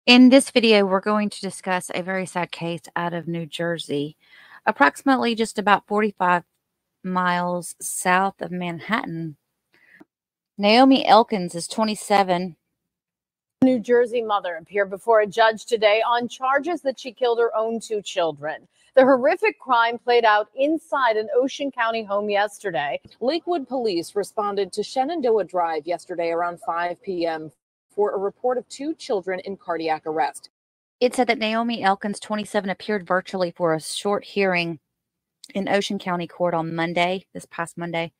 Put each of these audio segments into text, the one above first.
In this video, we're going to discuss a very sad case out of New Jersey, approximately just about 45 miles south of Manhattan. Naomi Elkins is 27. New Jersey mother appeared before a judge today on charges that she killed her own two children. The horrific crime played out inside an Ocean County home yesterday. Lakewood police responded to Shenandoah Drive yesterday around 5 p.m. for a report of two children in cardiac arrest. It said that Naomi Elkins, 27, appeared virtually for a short hearing in Ocean County Court on Monday, this past Monday.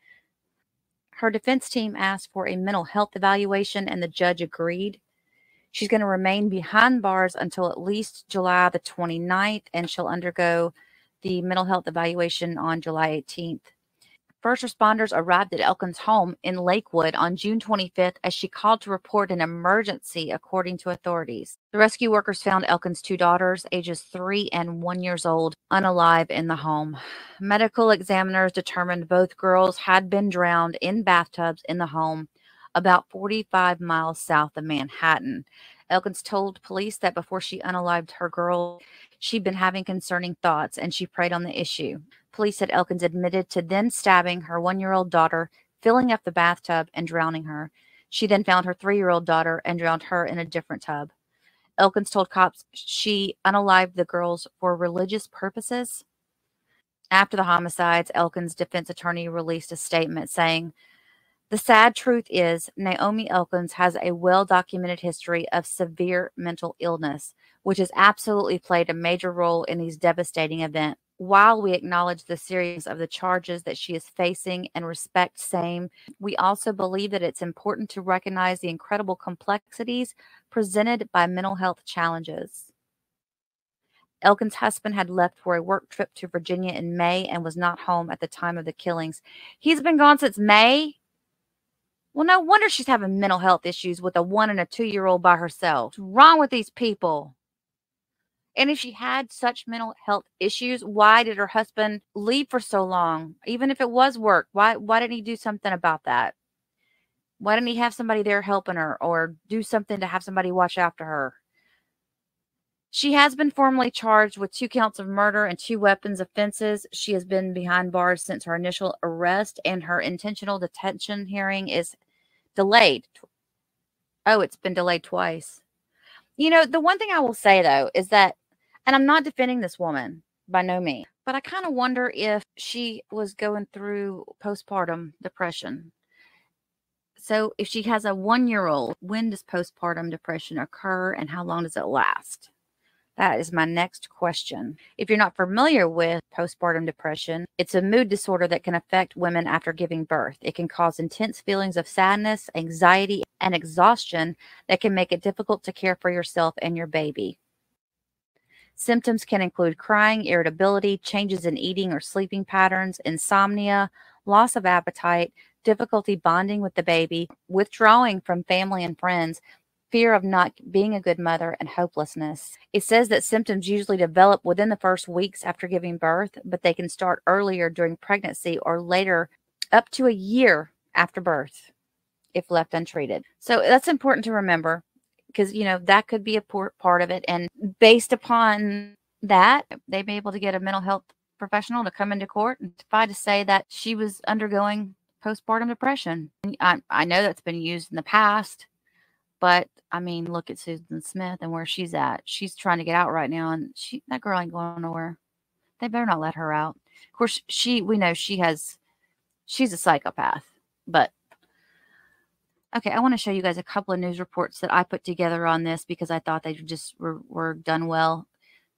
Her defense team asked for a mental health evaluation, and the judge agreed. She's going to remain behind bars until at least July the 29th, and she'll undergo the mental health evaluation on July 18th. First responders arrived at Elkins' home in Lakewood on June 25th as she called to report an emergency, according to authorities. The rescue workers found Elkins' two daughters, ages 3 and 1 years old, unalive in the home. Medical examiners determined both girls had been drowned in bathtubs in the home about 45 miles south of Manhattan. Elkins told police that before she unalived her girl, she'd been having concerning thoughts and she preyed on the issue. Police said Elkins admitted to then stabbing her 1-year-old daughter, filling up the bathtub, and drowning her. She then found her 3-year-old daughter and drowned her in a different tub. Elkins told cops she unalived the girls for religious purposes. After the homicides, Elkins' defense attorney released a statement saying, "The sad truth is Naomi Elkins has a well-documented history of severe mental illness, which has absolutely played a major role in these devastating events. While we acknowledge the seriousness of the charges that she is facing and respect same, we also believe that it's important to recognize the incredible complexities presented by mental health challenges." Elkins' husband had left for a work trip to Virginia in May and was not home at the time of the killings. He's been gone since May? Well, no wonder she's having mental health issues with a 1 and a 2-year-old by herself. What's wrong with these people? And if she had such mental health issues, why did her husband leave for so long? Even if it was work, why didn't he do something about that? Why didn't he have somebody there helping her or do something to have somebody watch after her? She has been formally charged with 2 counts of murder and 2 weapons offenses. She has been behind bars since her initial arrest, and her intentional detention hearing is delayed. Oh, it's been delayed twice. You know, the one thing I will say, though, is that, and I'm not defending this woman by no means, but I kind of wonder if she was going through postpartum depression. So if she has a 1-year-old, when does postpartum depression occur and how long does it last? That is my next question. If you're not familiar with postpartum depression, it's a mood disorder that can affect women after giving birth. It can cause intense feelings of sadness, anxiety, and exhaustion that can make it difficult to care for yourself and your baby. Symptoms can include crying, irritability, changes in eating or sleeping patterns, insomnia, loss of appetite, difficulty bonding with the baby, withdrawing from family and friends, fear of not being a good mother, and hopelessness. It says that symptoms usually develop within the first weeks after giving birth, but they can start earlier during pregnancy or later, up to a year after birth, if left untreated. So that's important to remember because, you know, that could be a part of it. And based upon that, they may be able to get a mental health professional to come into court and to say that she was undergoing postpartum depression. I know that's been used in the past. But, I mean, look at Susan Smith and where she's at. She's trying to get out right now, and that girl ain't going nowhere. They better not let her out. Of course, we know she's a psychopath. But, okay, I want to show you guys a couple of news reports that I put together on this because I thought they just were done well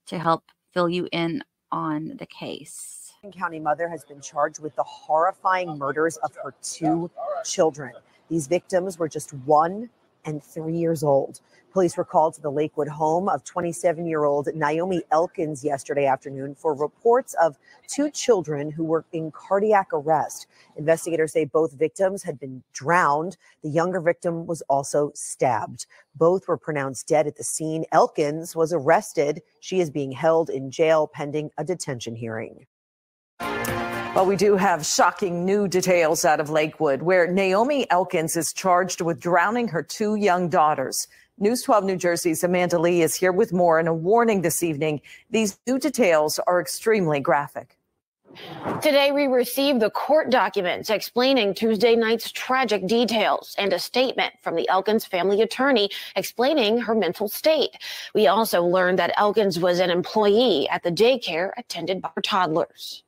to help fill you in on the case. County mother has been charged with the horrifying murders of her 2 children. These victims were just 1 and 3 years old. Police were called to the Lakewood home of 27-year-old Naomi Elkins yesterday afternoon for reports of 2 children who were in cardiac arrest. Investigators say both victims had been drowned. The younger victim was also stabbed. Both were pronounced dead at the scene. Elkins was arrested. She is being held in jail pending a detention hearing. Well, we do have shocking new details out of Lakewood, where Naomi Elkins is charged with drowning her 2 young daughters. News 12 New Jersey's Amanda Lee is here with more and a warning this evening. These new details are extremely graphic. Today, we received the court documents explaining Tuesday night's tragic details and a statement from the Elkins family attorney explaining her mental state. We also learned that Elkins was an employee at the daycare attended by her toddlers.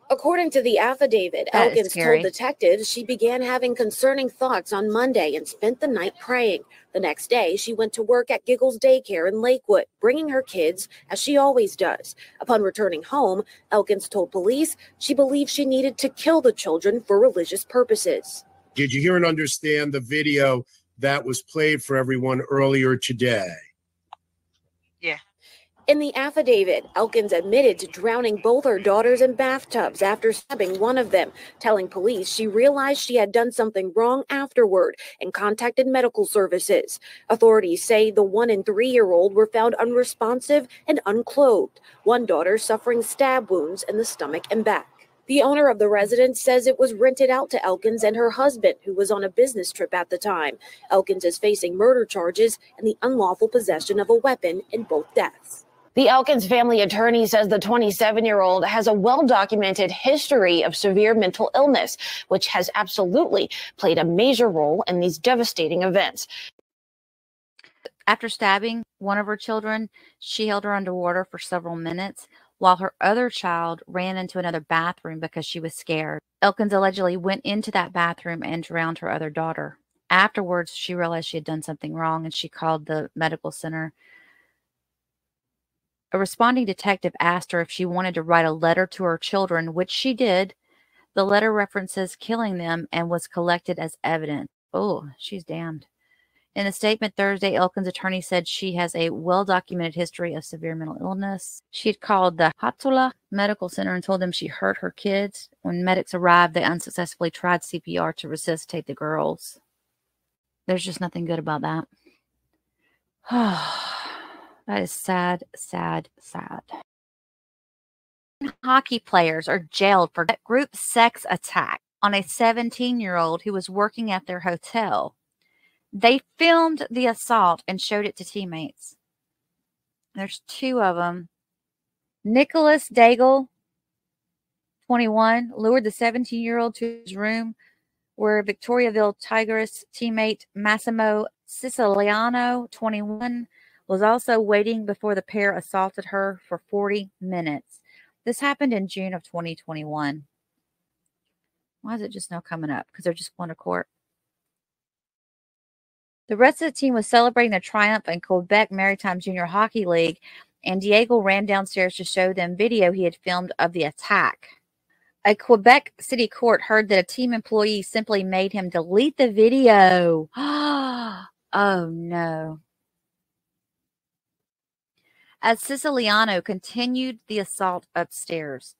According to the affidavit, Elkins told detectives she began having concerning thoughts on Monday and spent the night praying. The next day, she went to work at Giggles Daycare in Lakewood, bringing her kids, as she always does. Upon returning home, Elkins told police she believed she needed to kill the children for religious purposes. Did you hear and understand the video that was played for everyone earlier today? Yeah. In the affidavit, Elkins admitted to drowning both her daughters in bathtubs after stabbing one of them, telling police she realized she had done something wrong afterward and contacted medical services. Authorities say the 1- and 3-year-old were found unresponsive and unclothed, one daughter suffering stab wounds in the stomach and back. The owner of the residence says it was rented out to Elkins and her husband, who was on a business trip at the time. Elkins is facing murder charges and the unlawful possession of a weapon in both deaths. The Elkins family attorney says the 27-year-old has a well-documented history of severe mental illness, which has absolutely played a major role in these devastating events. After stabbing one of her children, she held her underwater for several minutes while her other child ran into another bathroom because she was scared. Elkins allegedly went into that bathroom and drowned her other daughter. Afterwards, she realized she had done something wrong and she called the medical center. A responding detective asked her if she wanted to write a letter to her children, which she did. The letter references killing them and was collected as evidence. Oh, she's damned. In a statement Thursday, Elkins' attorney said she has a well-documented history of severe mental illness. She had called the Hattula Medical Center and told them she hurt her kids. When medics arrived, they unsuccessfully tried CPR to resuscitate the girls. There's just nothing good about that. That is sad, sad, sad. Hockey players are jailed for group sex attack on a 17-year-old who was working at their hotel. They filmed the assault and showed it to teammates. There's 2 of them. Nicholas Daigle, 21, lured the 17-year-old to his room where Victoriaville Tigers teammate Massimo Siciliano, 21, was also waiting before the pair assaulted her for 40 minutes. This happened in June of 2021. Why is it just now coming up? Because they're just going to court. The rest of the team was celebrating a triumph in Quebec Maritime Junior Hockey League, and Diego ran downstairs to show them video he had filmed of the attack. A Quebec City court heard that a team employee simply made him delete the video. Oh, no. As Siciliano continued the assault upstairs,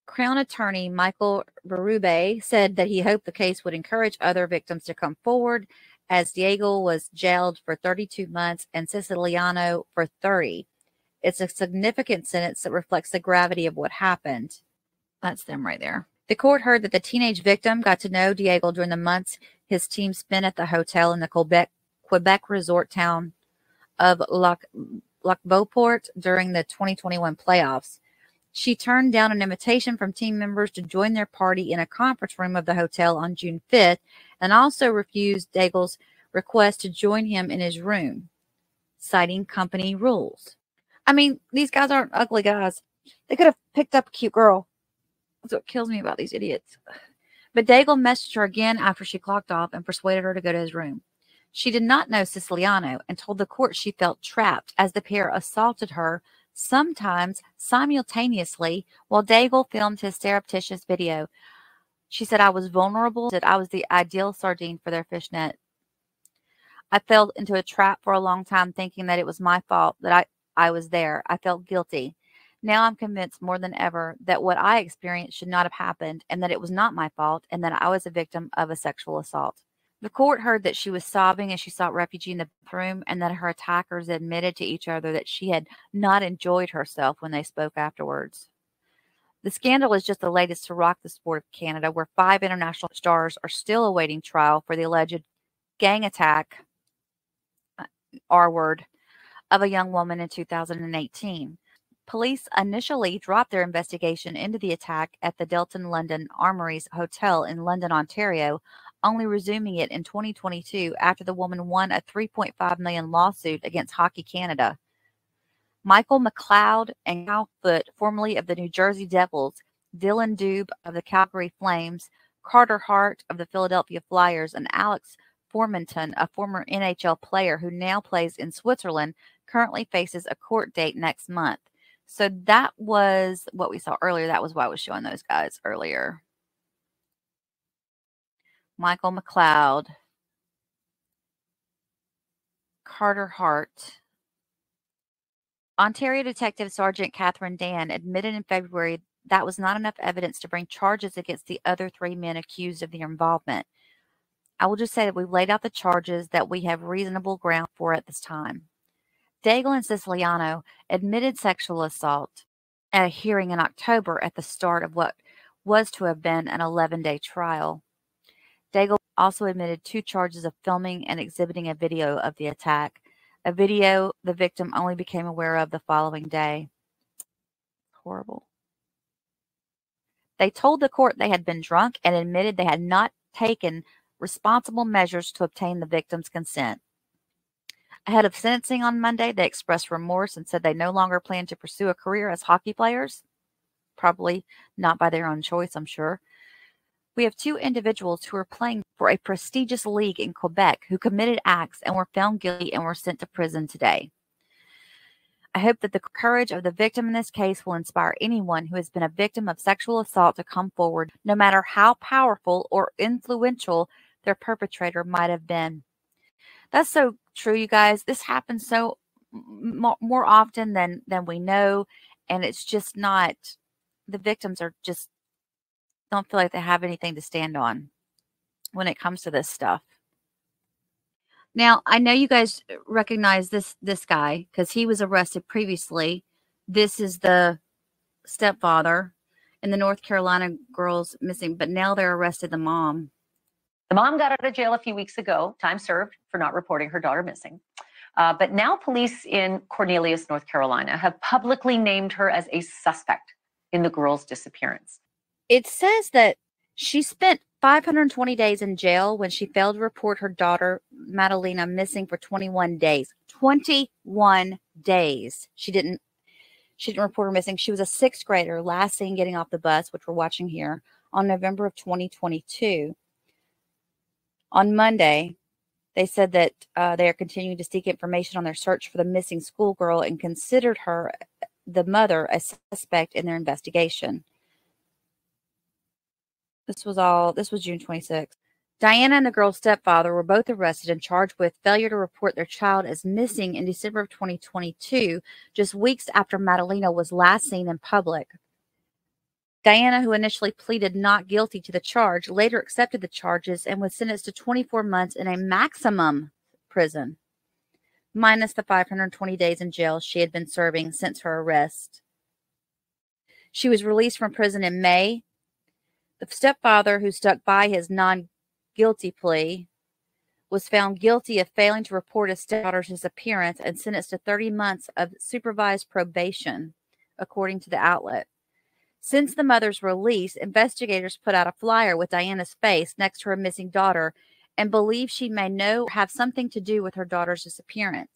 Crown Attorney Michael Berube said that he hoped the case would encourage other victims to come forward, as Diego was jailed for 32 months and Siciliano for 30. It's a significant sentence that reflects the gravity of what happened. That's them right there. The court heard that the teenage victim got to know Diego during the months his team spent at the hotel in the Quebec resort town of Lac Beauport during the 2021 playoffs. She turned down an invitation from team members to join their party in a conference room of the hotel on June 5th and also refused Daigle's request to join him in his room, citing company rules. I mean, these guys aren't ugly guys. They could have picked up a cute girl. That's what kills me about these idiots. But Daigle messaged her again after she clocked off and persuaded her to go to his room. She did not know Siciliano and told the court she felt trapped as the pair assaulted her, sometimes simultaneously, while Daigle filmed his surreptitious video. She said, "I was vulnerable, that I was the ideal sardine for their fishnet. I fell into a trap for a long time thinking that it was my fault, that I was there. I felt guilty. Now I'm convinced more than ever that what I experienced should not have happened and that it was not my fault and that I was a victim of a sexual assault." The court heard that she was sobbing as she sought refuge in the bathroom and that her attackers admitted to each other that she had not enjoyed herself when they spoke afterwards. The scandal is just the latest to rock the sport of Canada, where 5 international stars are still awaiting trial for the alleged gang attack R word, of a young woman in 2018. Police initially dropped their investigation into the attack at the Delton London Armories Hotel in London, Ontario, only resuming it in 2022 after the woman won a $3.5 million lawsuit against Hockey Canada. Michael McLeod and Kyle Foote, formerly of the New Jersey Devils, Dylan Dube of the Calgary Flames, Carter Hart of the Philadelphia Flyers, and Alex Formanton, a former NHL player who now plays in Switzerland, currently faces a court date next month. So that was what we saw earlier. That was why I was showing those guys earlier. Michael McLeod, Carter Hart. Ontario Detective Sergeant Catherine Dan admitted in February that was not enough evidence to bring charges against the other 3 men accused of their involvement. I will just say that we've laid out the charges that we have reasonable ground for at this time. Daigle and Siciliano admitted sexual assault at a hearing in October at the start of what was to have been an 11-day trial. Daigle also admitted 2 charges of filming and exhibiting a video of the attack, a video the victim only became aware of the following day. Horrible. They told the court they had been drunk and admitted they had not taken responsible measures to obtain the victim's consent. Ahead of sentencing on Monday, they expressed remorse and said they no longer plan to pursue a career as hockey players. Probably not by their own choice, I'm sure. We have 2 individuals who are playing for a prestigious league in Quebec who committed acts and were found guilty and were sent to prison today. I hope that the courage of the victim in this case will inspire anyone who has been a victim of sexual assault to come forward, no matter how powerful or influential their perpetrator might have been. That's so true, you guys. This happens so more often than we know, and it's just not, the victims are just don't feel like they have anything to stand on when it comes to this stuff. Now, I know you guys recognize this guy because he was arrested previously. This is the stepfather and the North Carolina girls missing, but now they're arrested the mom. The mom got out of jail a few weeks ago, time served for not reporting her daughter missing. But now police in Cornelius, North Carolina have publicly named her as a suspect in the girl's disappearance. It says that she spent 520 days in jail when she failed to report her daughter, Madalina, missing for 21 days. 21 days. She didn't report her missing. She was a 6th grader, last seen getting off the bus, which we're watching here, on November of 2022. On Monday, they said that they are continuing to seek information on their search for the missing schoolgirl and considered her, the mother, a suspect in their investigation. This was June 26th. Diana and the girl's stepfather were both arrested and charged with failure to report their child as missing in December of 2022, just weeks after Madalina was last seen in public. Diana, who initially pleaded not guilty to the charge, later accepted the charges and was sentenced to 24 months in a maximum prison, minus the 520 days in jail she had been serving since her arrest. She was released from prison in May. The stepfather, who stuck by his non-guilty plea, was found guilty of failing to report his stepdaughter's disappearance and sentenced to 30 months of supervised probation, according to the outlet. Since the mother's release, investigators put out a flyer with Diana's face next to her missing daughter and believe she may have something to do with her daughter's disappearance.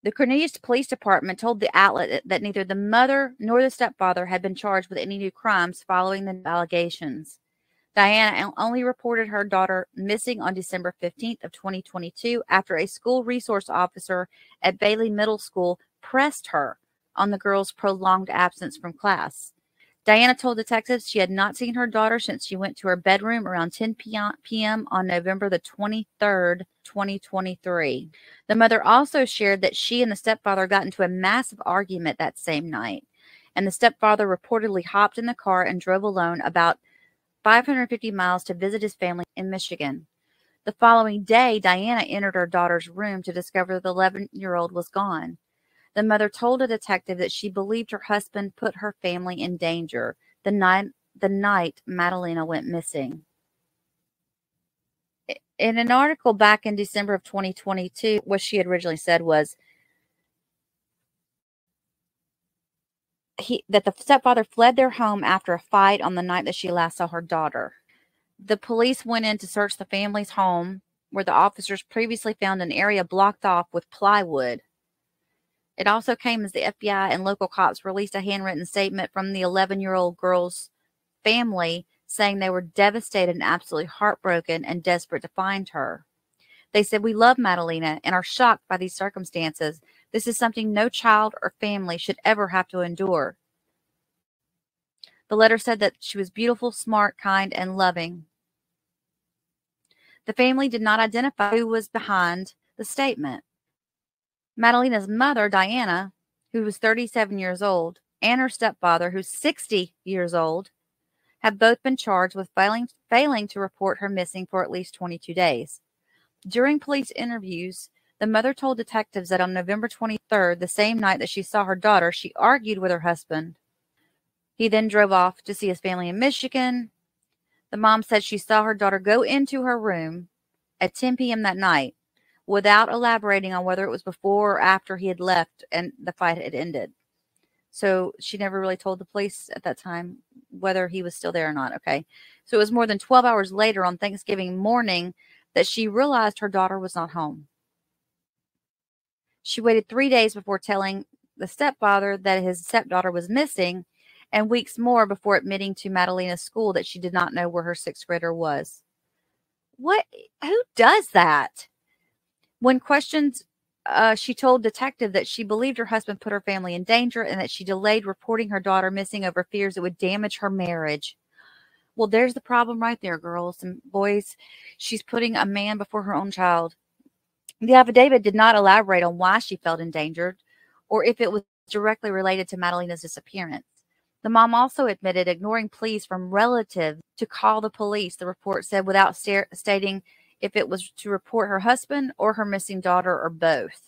The Cornelius Police Department told the outlet that neither the mother nor the stepfather had been charged with any new crimes following the allegations. Diana only reported her daughter missing on December 15th of 2022 after a school resource officer at Bailey Middle School pressed her on the girl's prolonged absence from class. Diana told detectives she had not seen her daughter since she went to her bedroom around 10 p.m. on November the 23rd, 2023. The mother also shared that she and the stepfather got into a massive argument that same night, and the stepfather reportedly hopped in the car and drove alone about 550 miles to visit his family in Michigan. The following day, Diana entered her daughter's room to discover the 11-year-old was gone. The mother told a detective that she believed her husband put her family in danger the night Madalina went missing. In an article back in December of 2022, what she had originally said was that the stepfather fled their home after a fight on the night that she last saw her daughter. The police went in to search the family's home, where the officers previously found an area blocked off with plywood. It also came as the FBI and local cops released a handwritten statement from the 11-year-old girl's family saying they were devastated and absolutely heartbroken and desperate to find her. They said, "We love Madalina and are shocked by these circumstances. This is something no child or family should ever have to endure." The letter said that she was beautiful, smart, kind, and loving. The family did not identify who was behind the statement. Madalina's mother, Diana, who was 37 years old, and her stepfather, who's 60 years old, have both been charged with failing to report her missing for at least 22 days. During police interviews, the mother told detectives that on November 23rd, the same night that she saw her daughter, she argued with her husband. He then drove off to see his family in Michigan. The mom said she saw her daughter go into her room at 10 p.m. that night without elaborating on whether it was before or after he had left and the fight had ended. So she never really told the police at that time whether he was still there or not. Okay. So it was more than 12 hours later on Thanksgiving morning that she realized her daughter was not home. She waited 3 days before telling the stepfather that his stepdaughter was missing, and weeks more before admitting to Madalina's school that she did not know where her 6th grader was. What? Who does that? When questioned, she told detective that she believed her husband put her family in danger and that she delayed reporting her daughter missing over fears it would damage her marriage. Well, there's the problem right there, girls and boys. She's putting a man before her own child. The affidavit did not elaborate on why she felt endangered or if it was directly related to Madalina's disappearance. The mom also admitted ignoring pleas from relatives to call the police, the report said, without stating if it was to report her husband or her missing daughter or both.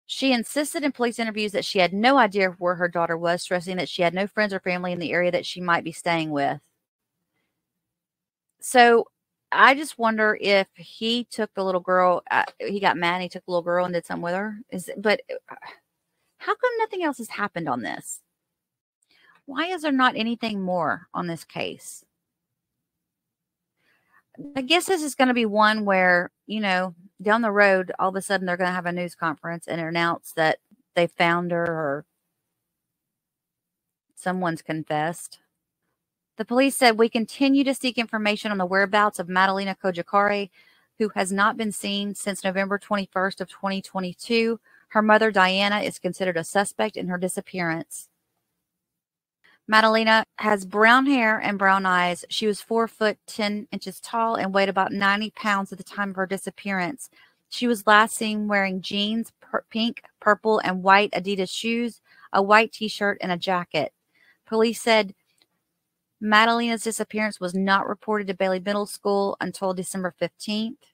She insisted in police interviews that she had no idea where her daughter was, stressing that she had no friends or family in the area that she might be staying with. So I just wonder if he took the little girl, he got mad and he took the little girl and did something with her. But how come nothing else has happened on this? Why is there not anything more on this case? I guess this is going to be one where, down the road, all of a sudden they're going to have a news conference and announce that they found her or someone's confessed. The police said, "We continue to seek information on the whereabouts of Madalina Cojocari, who has not been seen since November 21st of 2022. Her mother, Diana, is considered a suspect in her disappearance." Madalina has brown hair and brown eyes. She was 4 foot 10 inches tall and weighed about 90 pounds at the time of her disappearance. She was last seen wearing jeans, pink, purple, and white Adidas shoes, a white t-shirt, and a jacket. Police said Madalina's disappearance was not reported to Bailey Middle School until December 15th,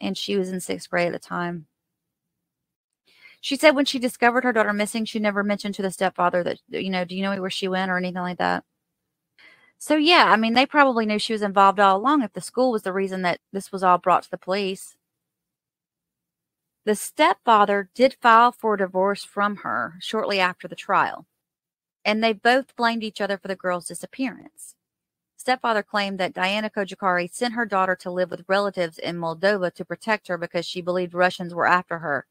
and she was in 6th grade at the time. She said when she discovered her daughter missing, she never mentioned to the stepfather that, do you know where she went or anything like that. So, yeah, I mean, they probably knew she was involved all along if the school was the reason that this was all brought to the police. The stepfather did file for divorce from her shortly after the trial, and they both blamed each other for the girl's disappearance. Stepfather claimed that Diana Cojocari sent her daughter to live with relatives in Moldova to protect her because she believed Russians were after her.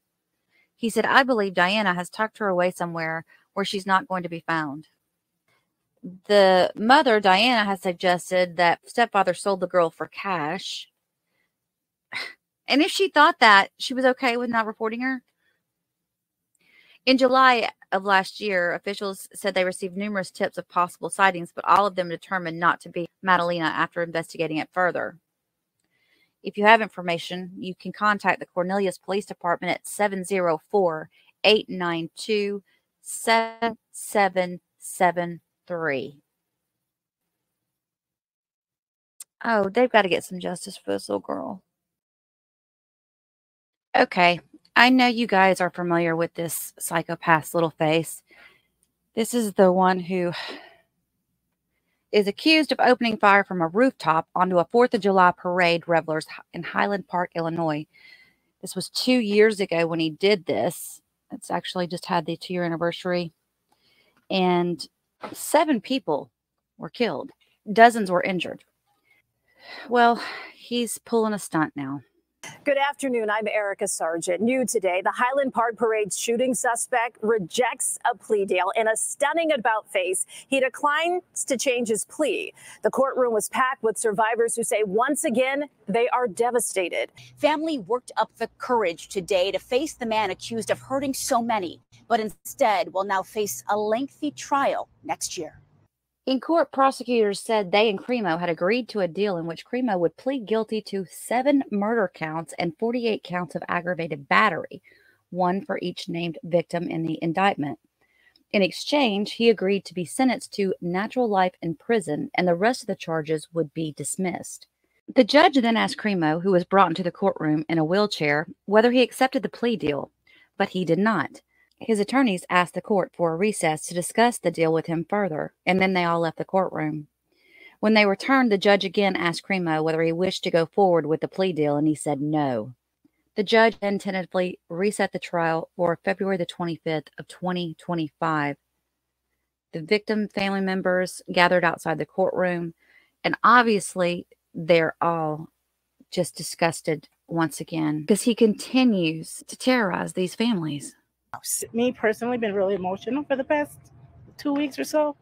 He said, "I believe Diana has tucked her away somewhere where she's not going to be found." The mother, Diana, has suggested that stepfather sold the girl for cash. And if she thought that, she was okay with not reporting her. In July of last year, officials said they received numerous tips of possible sightings, but all of them determined not to be Madalina after investigating it further. If you have information, you can contact the Cornelius Police Department at 704-892-7773. Oh, they've got to get some justice for this little girl. Okay, I know you guys are familiar with this psychopath's little face. This is the one who is accused of opening fire from a rooftop onto a 4th of July parade revelers in Highland Park, Illinois. This was 2 years ago when he did this. It's actually just had the 2-year anniversary. And 7 people were killed. Dozens were injured. Well, he's pulling a stunt now. Good afternoon. I'm Erica Sargent. New today, the Highland Park Parade's shooting suspect rejects a plea deal. In a stunning about-face, he declines to change his plea. The courtroom was packed with survivors who say once again they are devastated. Family worked up the courage today to face the man accused of hurting so many, but instead will now face a lengthy trial next year. In court, prosecutors said they and Cremo had agreed to a deal in which Cremo would plead guilty to 7 murder counts and 48 counts of aggravated battery, 1 for each named victim in the indictment. In exchange, he agreed to be sentenced to natural life in prison, and the rest of the charges would be dismissed. The judge then asked Cremo, who was brought into the courtroom in a wheelchair, whether he accepted the plea deal, but he did not. His attorneys asked the court for a recess to discuss the deal with him further, and then they all left the courtroom. When they returned, the judge again asked Cremo whether he wished to go forward with the plea deal, and he said no. The judge then tentatively reset the trial for February the 25th of 2025. The victim family members gathered outside the courtroom, and obviously they're all just disgusted once again because he continues to terrorize these families. Me personally, been really emotional for the past 2 weeks or so,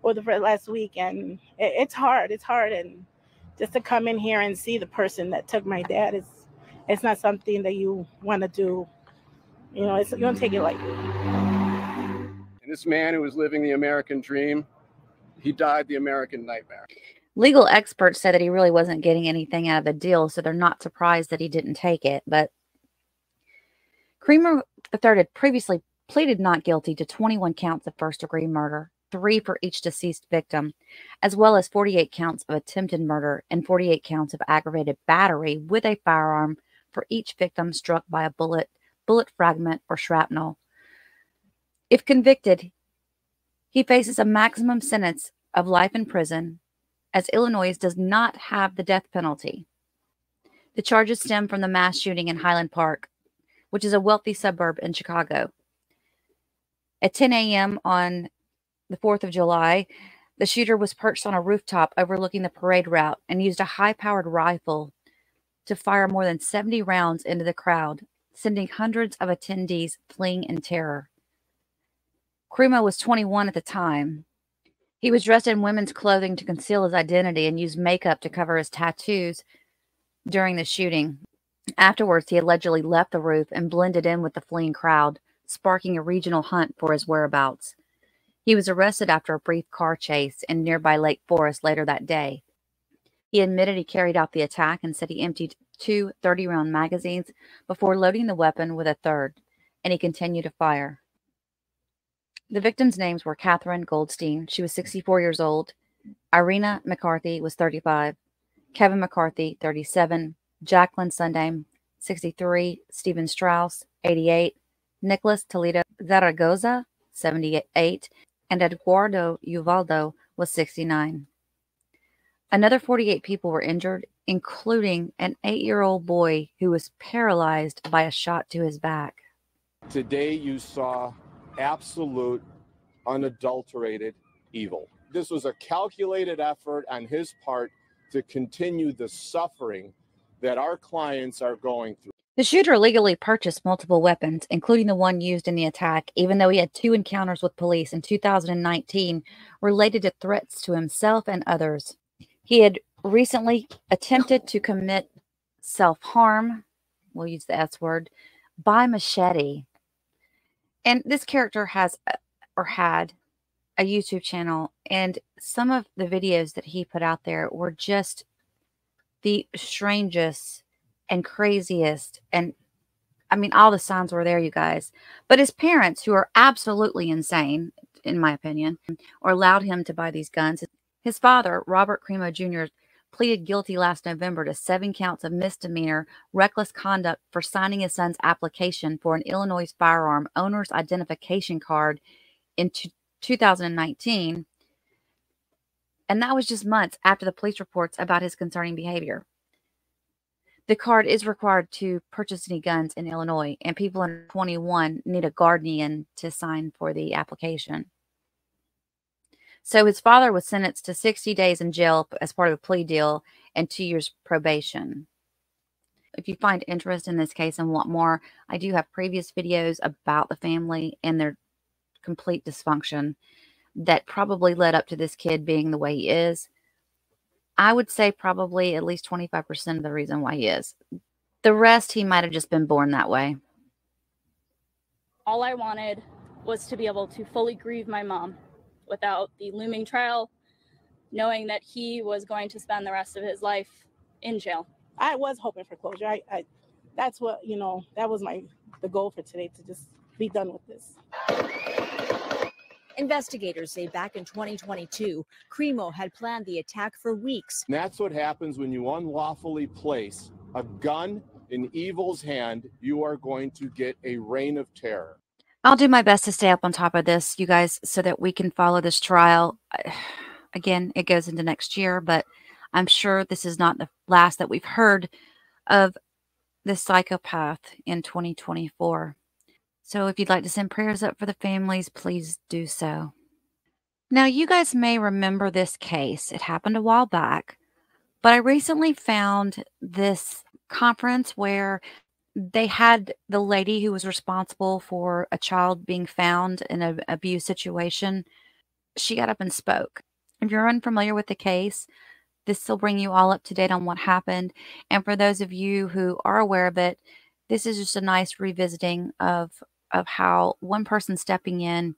or the last week, and it's hard. It's hard, and just to come in here and see the person that took my dad it's not something that you want to do. You know, you don't take it lightly. And this man who was living the American dream, he died the American nightmare. Legal experts said that he really wasn't getting anything out of the deal, so they're not surprised that he didn't take it. But Cremo III had previously pleaded not guilty to 21 counts of first-degree murder, 3 for each deceased victim, as well as 48 counts of attempted murder and 48 counts of aggravated battery with a firearm for each victim struck by a bullet fragment, or shrapnel. If convicted, he faces a maximum sentence of life in prison, as Illinois does not have the death penalty. The charges stem from the mass shooting in Highland Park, which is a wealthy suburb in Chicago. At 10 a.m. on the 4th of July, the shooter was perched on a rooftop overlooking the parade route and used a high-powered rifle to fire more than 70 rounds into the crowd, sending hundreds of attendees fleeing in terror. Cremo was 21 at the time. He was dressed in women's clothing to conceal his identity and used makeup to cover his tattoos during the shooting. Afterwards, he allegedly left the roof and blended in with the fleeing crowd, sparking a regional hunt for his whereabouts. He was arrested after a brief car chase in nearby Lake Forest later that day. He admitted he carried out the attack and said he emptied 2 30-round magazines before loading the weapon with a third, and he continued to fire. The victims' names were Catherine Goldstein, she was 64 years old, Irina McCarthy was 35, Kevin McCarthy, 37, Jacqueline Sundame, 63, Stephen Strauss, 88, Nicholas Toledo Zaragoza, 78, and Eduardo Uvaldo was 69. Another 48 people were injured, including an 8-year-old boy who was paralyzed by a shot to his back. Today you saw absolute, unadulterated evil. This was a calculated effort on his part to continue the suffering that our clients are going through. The shooter illegally purchased multiple weapons, including the one used in the attack, even though he had 2 encounters with police in 2019 related to threats to himself and others. He had recently attempted to commit self-harm, we'll use the S word, by machete. And this character has or had a YouTube channel, and some of the videos that he put out there were just the strangest and craziest, and I mean, all the signs were there, you guys. But his parents, who are absolutely insane, in my opinion, or allowed him to buy these guns. His father, Robert Cremo Jr., pleaded guilty last November to 7 counts of misdemeanor reckless conduct for signing his son's application for an Illinois firearm owner's identification card in 2019. And that was just months after the police reports about his concerning behavior. The card is required to purchase any guns in Illinois, and people under 21 need a guardian to sign for the application. So his father was sentenced to 60 days in jail as part of a plea deal and 2 years probation. If you find interest in this case and want more, I do have previous videos about the family and their complete dysfunction that probably led up to this kid being the way he is. I would say probably at least 25% of the reason why he is. The rest, he might have just been born that way. All I wanted was to be able to fully grieve my mom without the looming trial, knowing that he was going to spend the rest of his life in jail. I was hoping for closure. I that's what, that was the goal for today, to just be done with this. Investigators say back in 2022, Cremo had planned the attack for weeks. And that's what happens when you unlawfully place a gun in evil's hand. You are going to get a reign of terror. I'll do my best to stay up on top of this, you guys, so that we can follow this trial. Again, it goes into next year, but I'm sure this is not the last that we've heard of this psychopath in 2024. So if you'd like to send prayers up for the families, please do so. Now, you guys may remember this case. It happened a while back, but I recently found this conference where they had the lady who was responsible for a child being found in an abuse situation. She got up and spoke. If you're unfamiliar with the case, this will bring you all up to date on what happened. And for those of you who are aware of it, this is just a nice revisiting of how one person stepping in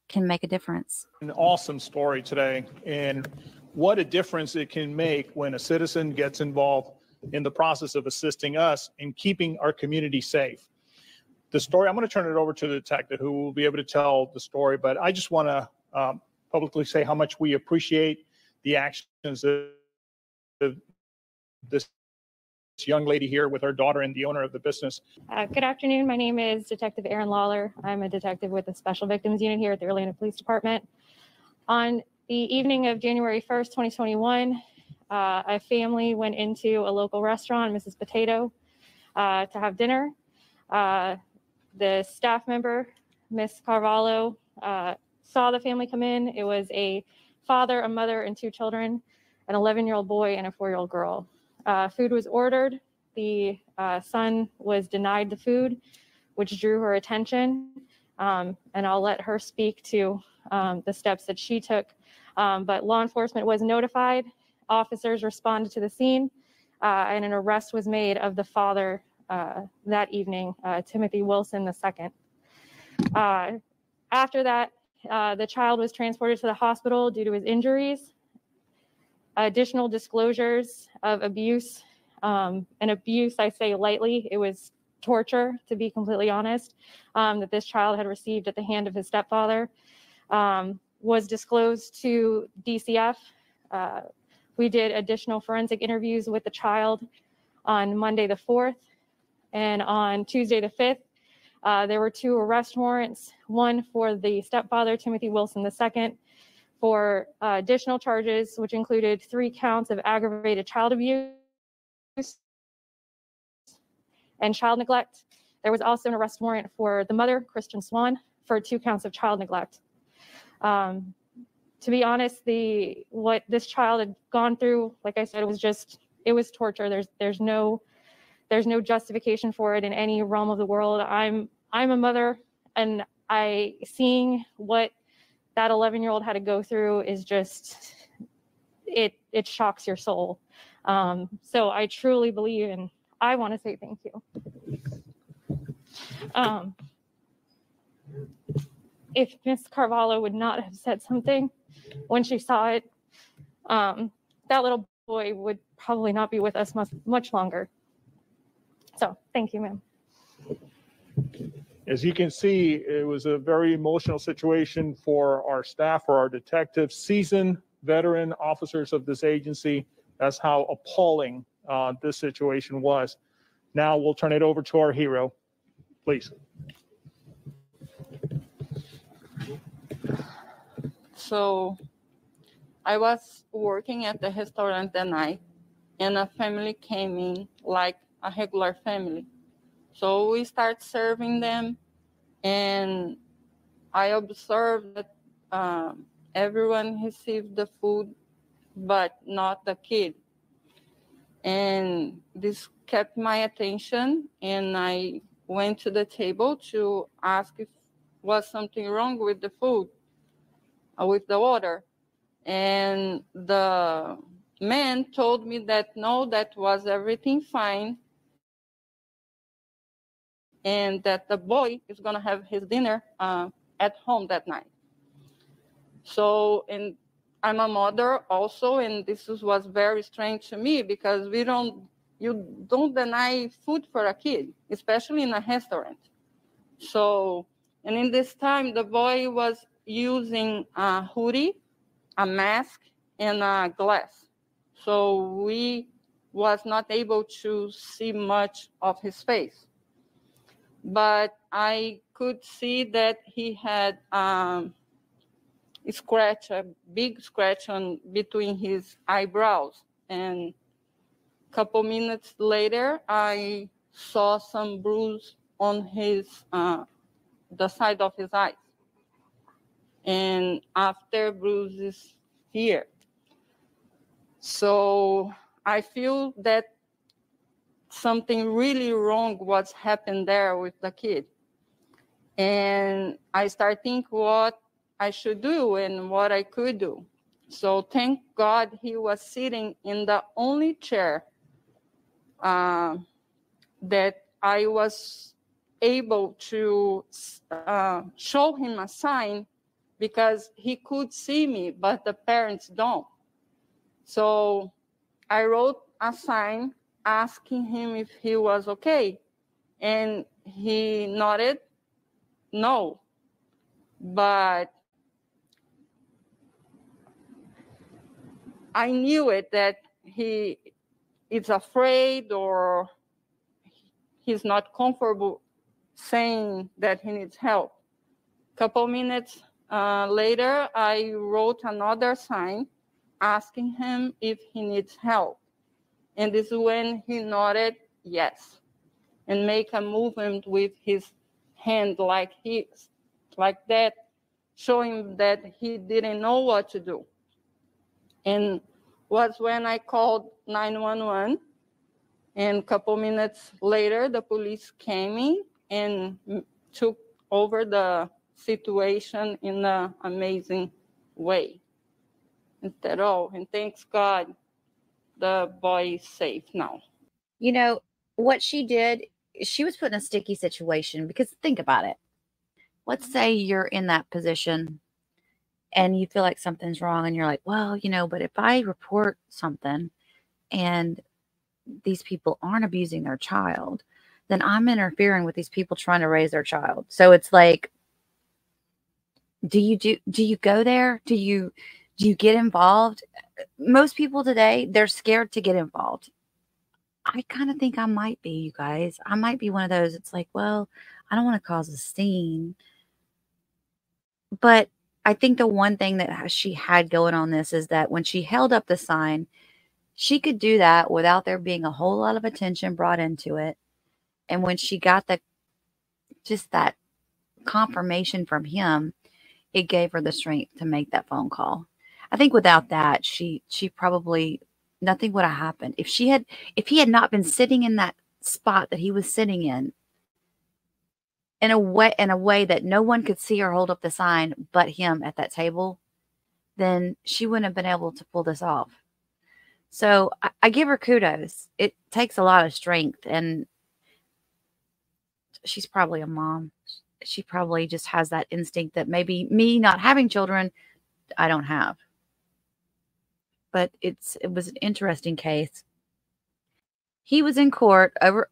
can make a difference. An awesome story today, and what a difference it can make when a citizen gets involved in the process of assisting us in keeping our community safe. The story, I'm going to turn it over to the detective who will be able to tell the story, but I just want to publicly say how much we appreciate the actions of this young lady here with her daughter and the owner of the business. Good afternoon. My name is Detective Erin Lawler. I'm a detective with the Special Victims Unit here at the Orlando Police Department. On the evening of January 1st, 2021, a family went into a local restaurant, Mrs. Potato, to have dinner. The staff member, Miss Carvalho, saw the family come in. It was a father, a mother, and 2 children, an 11-year-old boy and a 4-year-old girl. Food was ordered. The son was denied the food, which drew her attention. And I'll let her speak to the steps that she took. But law enforcement was notified. Officers responded to the scene, and an arrest was made of the father that evening, Timothy Wilson II. After that, the child was transported to the hospital due to his injuries. Additional disclosures of abuse, and abuse, I say lightly, it was torture, to be completely honest, that this child had received at the hand of his stepfather, was disclosed to DCF. We did additional forensic interviews with the child on Monday the 4th, and on Tuesday the 5th, there were 2 arrest warrants, one for the stepfather, Timothy Wilson II, for additional charges, which included 3 counts of aggravated child abuse and child neglect. There was also an arrest warrant for the mother, Christian Swan, for 2 counts of child neglect. To be honest, what this child had gone through, like I said, it was torture. There's no justification for it in any realm of the world. I'm a mother, and seeing what that 11-year-old had to go through is just, it shocks your soul. So I truly believe, and I want to say thank you. If Miss Carvalho would not have said something when she saw it, that little boy would probably not be with us much longer. So thank you, ma'am. As you can see, it was a very emotional situation for our staff, for our detectives, seasoned veteran officers of this agency. That's how appalling this situation was. Now we'll turn it over to our hero, please. So I was working at the restaurant that night, and a family came in like a regular family. So we start serving them, and I observed that everyone received the food, but not the kid. And this kept my attention, and I went to the table to ask if was something wrong with the food, with the order. And the man told me that no, that was everything fine, and that the boy is gonna have his dinner at home that night. So, and I'm a mother also, and was very strange to me because you don't deny food for a kid, especially in a restaurant. So, and in this time, the boy was using a hoodie, a mask, and a glass. So we was not able to see much of his face. But I could see that he had a big scratch on between his eyebrows. And a couple minutes later, I saw some bruise on his the side of his eyes. And after bruises here. So I feel that something really wrong was happened there with the kid. And I start thinking what I should do and what I could do. So thank God he was sitting in the only chair that I was able to show him a sign, because he could see me, but the parents don't. So I wrote a sign asking him if he was okay. And he nodded no. But I knew it that he is afraid or he's not comfortable saying that he needs help. A couple minutes later, I wrote another sign asking him if he needs help. And this is when he nodded yes and make a movement with his hand like that, showing that he didn't know what to do. And was when I called 911, and a couple minutes later, the police came in and took over the situation in an amazing way. Instead of, and thanks God, the boy is safe now. You know, what she did, she was put in a sticky situation, because think about it. Let's say you're in that position and you feel like something's wrong and you're like, well, but if I report something and these people aren't abusing their child, then I'm interfering with these people trying to raise their child. So it's like, do you go there? Do you get involved? Most people today, they're scared to get involved. I kind of think I might be, you guys. I might be one of those. It's like, well, I don't want to cause a scene. But I think the one thing that she had going on this is that when she held up the sign, she could do that without there being a whole lot of attention brought into it. And when she got that confirmation from him, it gave her the strength to make that phone call. I think without that, she probably, nothing would have happened. If he had not been sitting in that spot that he was sitting in a way that no one could see her hold up the sign but him at that table, then she wouldn't have been able to pull this off. So I give her kudos. It takes a lot of strength, and she's probably a mom. She probably just has that instinct that maybe me not having children, I don't have. But it was an interesting case. He was in court it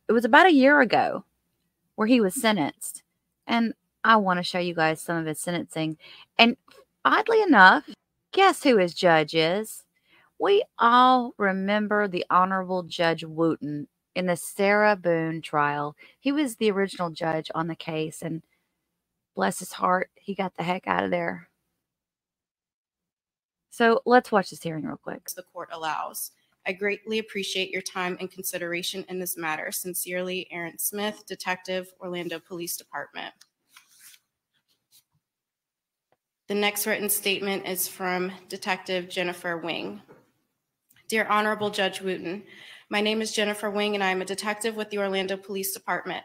was about a year ago, where he was sentenced. And I want to show you guys some of his sentencing. And oddly enough, guess who his judge is? We all remember the Honorable Judge Wooten in the Sarah Boone trial. He was the original judge on the case, and bless his heart, he got the heck out of there. So let's watch this hearing real quick. The court allows. I greatly appreciate your time and consideration in this matter. Sincerely, Aaron Smith, Detective, Orlando Police Department. The next written statement is from Detective Jennifer Wing. Dear Honorable Judge Wooten, my name is Jennifer Wing and I am a detective with the Orlando Police Department.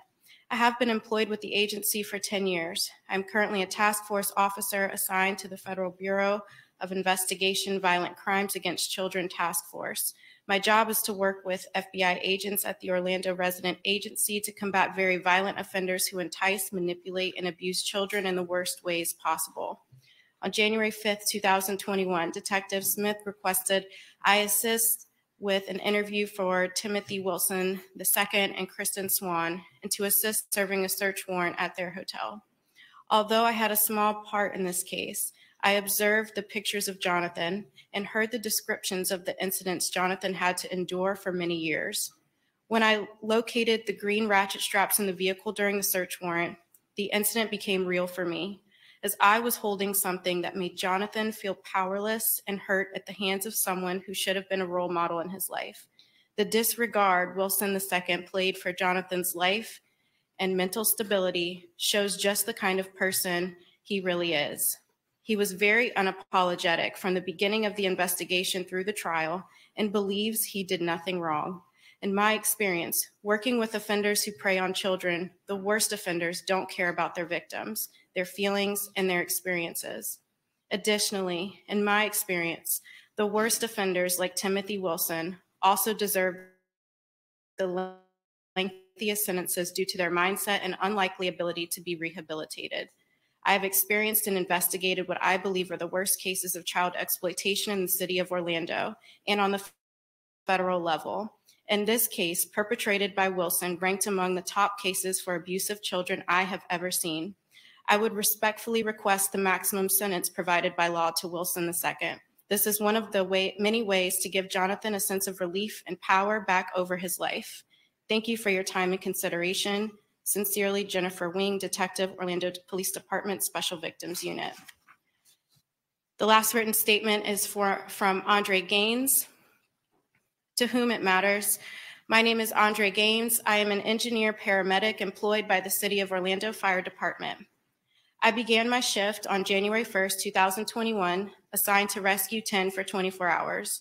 I have been employed with the agency for 10 years. I'm currently a task force officer assigned to the Federal Bureau of Investigation Violent Crimes Against Children Task Force. My job is to work with FBI agents at the Orlando Resident Agency to combat very violent offenders who entice, manipulate, and abuse children in the worst ways possible. On January 5th, 2021, Detective Smith requested I assist with an interview for Timothy Wilson II and Kristen Swan, and to assist serving a search warrant at their hotel. Although I had a small part in this case, I observed the pictures of Jonathan and heard the descriptions of the incidents Jonathan had to endure for many years. When I located the green ratchet straps in the vehicle during the search warrant, the incident became real for me, as I was holding something that made Jonathan feel powerless and hurt at the hands of someone who should have been a role model in his life. The disregard Wilson II played for Jonathan's life and mental stability shows just the kind of person he really is. He was very unapologetic from the beginning of the investigation through the trial and believes he did nothing wrong. In my experience, working with offenders who prey on children, the worst offenders don't care about their victims, their feelings, and their experiences. Additionally, in my experience, the worst offenders like Timothy Wilson also deserve the lengthiest sentences due to their mindset and unlikely ability to be rehabilitated. I have experienced and investigated what I believe are the worst cases of child exploitation in the city of Orlando and on the federal level. In this case, perpetrated by Wilson, ranked among the top cases for abuse of children I have ever seen. I would respectfully request the maximum sentence provided by law to Wilson II. This is one of the many ways to give Jonathan a sense of relief and power back over his life. Thank you for your time and consideration. Sincerely, Jennifer Wing, Detective, Orlando Police Department, Special Victims Unit. The last written statement is from Andre Gaines. To whom it matters, my name is Andre Gaines. I am an engineer paramedic employed by the City of Orlando Fire Department. I began my shift on January 1st, 2021, assigned to Rescue 10 for 24 hours.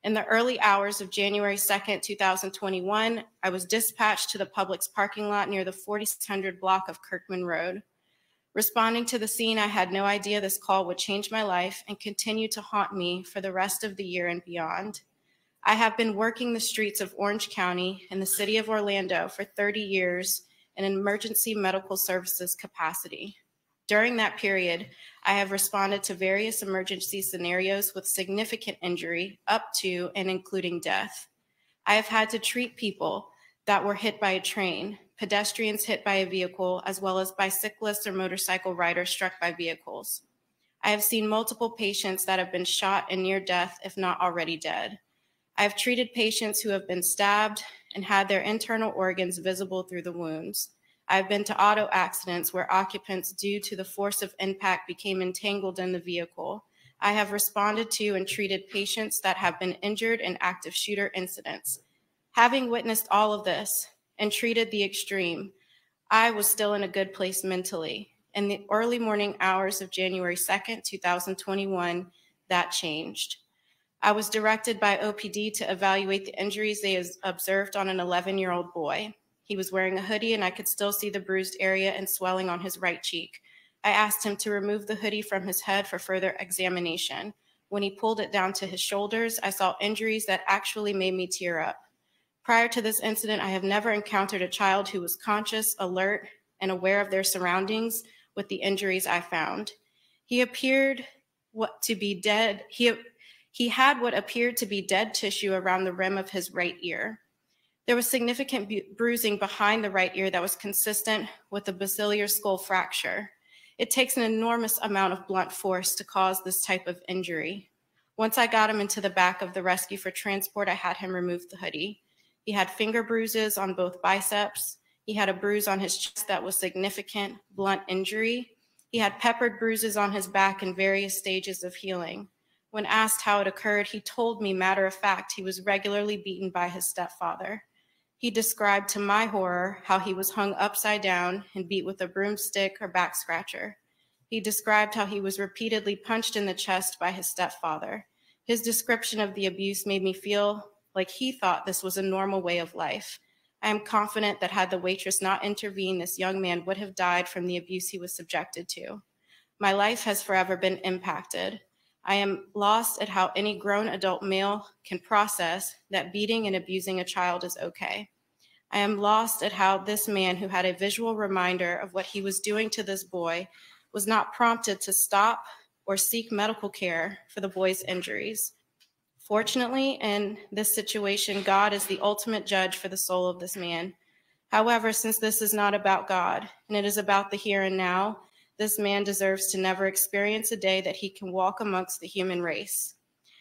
In the early hours of January 2nd, 2021, I was dispatched to the Publix parking lot near the 4600 block of Kirkman Road. Responding to the scene, I had no idea this call would change my life and continue to haunt me for the rest of the year and beyond. I have been working the streets of Orange County and the city of Orlando for 30 years in an emergency medical services capacity. During that period, I have responded to various emergency scenarios with significant injury up to and including death. I have had to treat people that were hit by a train, pedestrians hit by a vehicle, as well as bicyclists or motorcycle riders struck by vehicles. I have seen multiple patients that have been shot and near death, if not already dead. I have treated patients who have been stabbed and had their internal organs visible through the wounds. I've been to auto accidents where occupants, due to the force of impact, became entangled in the vehicle. I have responded to and treated patients that have been injured in active shooter incidents. Having witnessed all of this and treated the extreme, I was still in a good place mentally. In the early morning hours of January 2nd, 2021, that changed. I was directed by OPD to evaluate the injuries they observed on an 11-year-old boy. He was wearing a hoodie and I could still see the bruised area and swelling on his right cheek. I asked him to remove the hoodie from his head for further examination. When he pulled it down to his shoulders, I saw injuries that actually made me tear up. Prior to this incident, I have never encountered a child who was conscious, alert, and aware of their surroundings with the injuries I found. He appeared to be dead. He had what appeared to be dead tissue around the rim of his right ear. There was significant bruising behind the right ear that was consistent with a basilar skull fracture. It takes an enormous amount of blunt force to cause this type of injury. Once I got him into the back of the rescue for transport, I had him remove the hoodie. He had finger bruises on both biceps. He had a bruise on his chest that was significant, blunt injury. He had peppered bruises on his back in various stages of healing. When asked how it occurred, he told me, matter of fact, he was regularly beaten by his stepfather. He described to my horror how he was hung upside down and beat with a broomstick or back scratcher. He described how he was repeatedly punched in the chest by his stepfather. His description of the abuse made me feel like he thought this was a normal way of life. I am confident that had the waitress not intervened, this young man would have died from the abuse he was subjected to. My life has forever been impacted. I am lost at how any grown adult male can process that beating and abusing a child is okay. I am lost at how this man, who had a visual reminder of what he was doing to this boy, was not prompted to stop or seek medical care for the boy's injuries. Fortunately, in this situation, God is the ultimate judge for the soul of this man. However, since this is not about God and it is about the here and now, this man deserves to never experience a day that he can walk amongst the human race.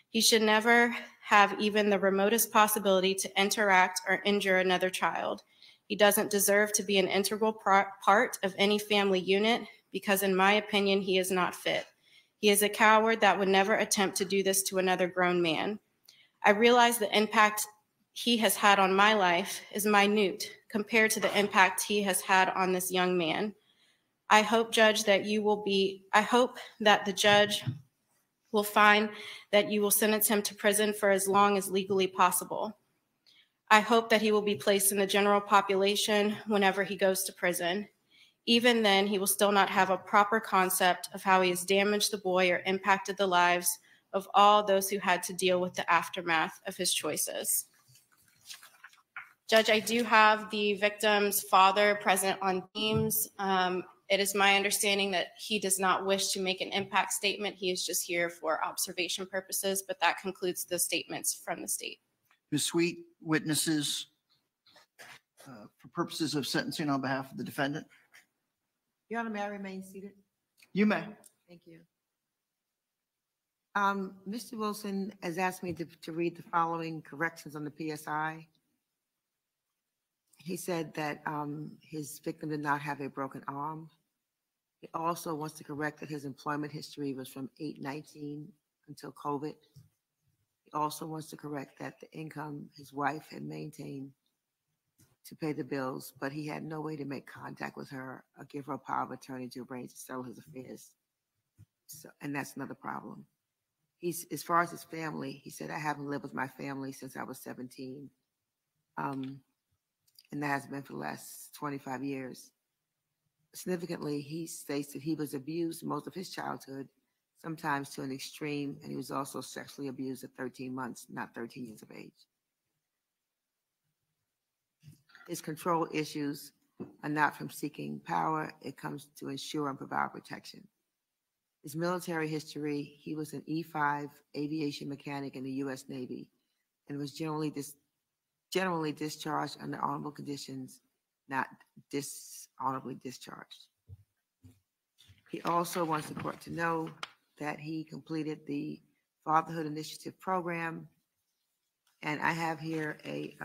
He should never have even the remotest possibility to interact or injure another child. He doesn't deserve to be an integral part of any family unit because, in my opinion, he is not fit. He is a coward that would never attempt to do this to another grown man. I realize the impact he has had on my life is minute compared to the impact he has had on this young man. I hope, Judge, that the judge will find that you will sentence him to prison for as long as legally possible. I hope that he will be placed in the general population whenever he goes to prison. Even then, he will still not have a proper concept of how he has damaged the boy or impacted the lives of all those who had to deal with the aftermath of his choices. Judge, I do have the victim's father present on Teams. It is my understanding that he does not wish to make an impact statement. He is just here for observation purposes, but that concludes the statements from the state. Ms. Sweet, witnesses for purposes of sentencing on behalf of the defendant. Your Honor, may I remain seated? You may. Thank you. Mr. Wilson has asked me to read the following corrections on the PSI. He said that his victim did not have a broken arm. He also wants to correct that his employment history was from 8/19 until COVID. He also wants to correct that the income his wife had maintained to pay the bills, but he had no way to make contact with her or give her a power of attorney to arrange to settle his affairs. So, and that's another problem. As far as his family, he said, I haven't lived with my family since I was 17. And that has been for the last 25 years. Significantly, he states that he was abused most of his childhood, sometimes to an extreme, and he was also sexually abused at 13 months, not 13 years of age. His control issues are not from seeking power. It comes to ensure and provide protection. His military history, he was an E-5 aviation mechanic in the U.S. Navy and was generally discharged under honorable conditions, not dishonorably discharged. He also wants the court to know that he completed the Fatherhood Initiative program. And I have here a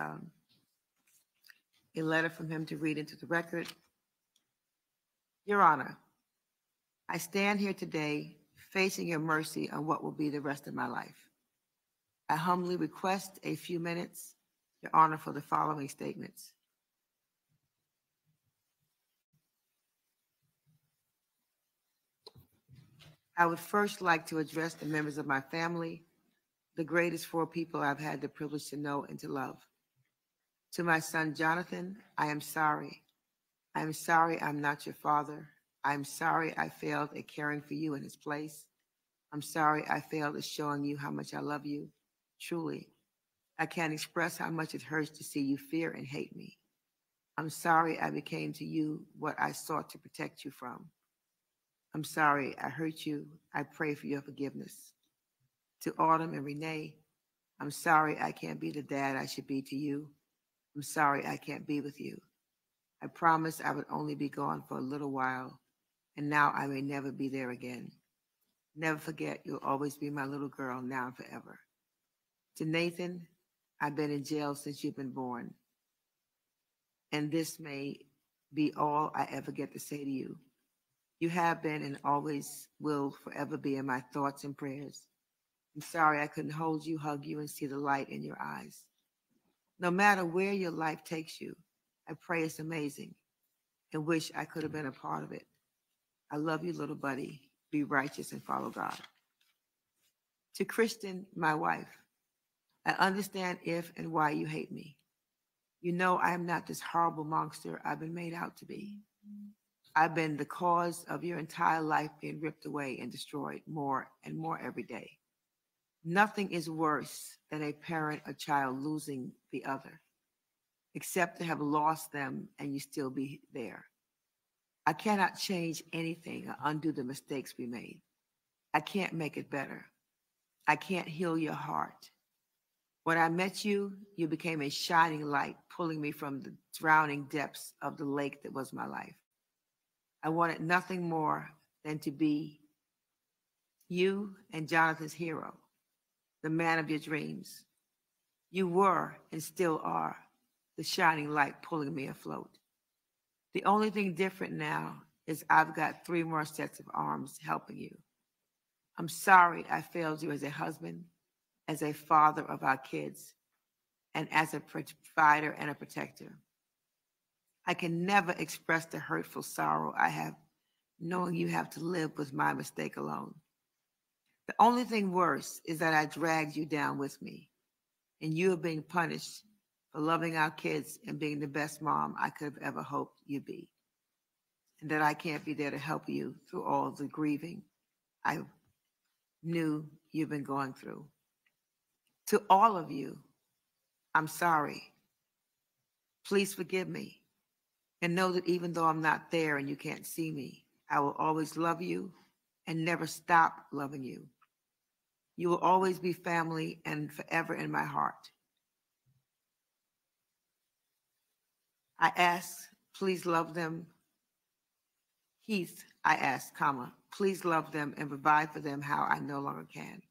letter from him to read into the record. Your Honor, I stand here today facing your mercy on what will be the rest of my life. I humbly request a few minutes, Your Honor, for the following statements. I would first like to address the members of my family, the greatest four people I've had the privilege to know and to love. To my son, Jonathan, I am sorry. I am sorry I'm not your father. I'm sorry I failed at caring for you in his place. I'm sorry I failed at showing you how much I love you. Truly, I can't express how much it hurts to see you fear and hate me. I'm sorry I became to you what I sought to protect you from. I'm sorry I hurt you. I pray for your forgiveness. To Autumn and Renee, I'm sorry I can't be the dad I should be to you. I'm sorry I can't be with you. I promised I would only be gone for a little while, and now I may never be there again. Never forget, you'll always be my little girl now and forever. To Nathan, I've been in jail since you've been born, and this may be all I ever get to say to you. You have been and always will forever be in my thoughts and prayers. I'm sorry I couldn't hold you, hug you, and see the light in your eyes. No matter where your life takes you, I pray it's amazing and wish I could have been a part of it. I love you, little buddy. Be righteous and follow God. To Kristen, my wife, I understand if and why you hate me. You know I am not this horrible monster I've been made out to be. I've been the cause of your entire life being ripped away and destroyed more and more every day. Nothing is worse than a parent or child losing the other, except to have lost them and you still be there. I cannot change anything or undo the mistakes we made. I can't make it better. I can't heal your heart. When I met you, you became a shining light, pulling me from the drowning depths of the lake that was my life. I wanted nothing more than to be you and Jonathan's hero, the man of your dreams. You were and still are the shining light pulling me afloat. The only thing different now is I've got 3 more sets of arms helping you. I'm sorry I failed you as a husband, as a father of our kids, and as a provider and a protector. I can never express the hurtful sorrow I have knowing you have to live with my mistake alone. The only thing worse is that I dragged you down with me, and you are being punished for loving our kids and being the best mom I could have ever hoped you'd be, and that I can't be there to help you through all the grieving I knew you've been going through. To all of you, I'm sorry. Please forgive me, and know that even though I'm not there and you can't see me, I will always love you and never stop loving you. You will always be family and forever in my heart. I ask, please love them. Heath, I ask, please love them and provide for them how I no longer can.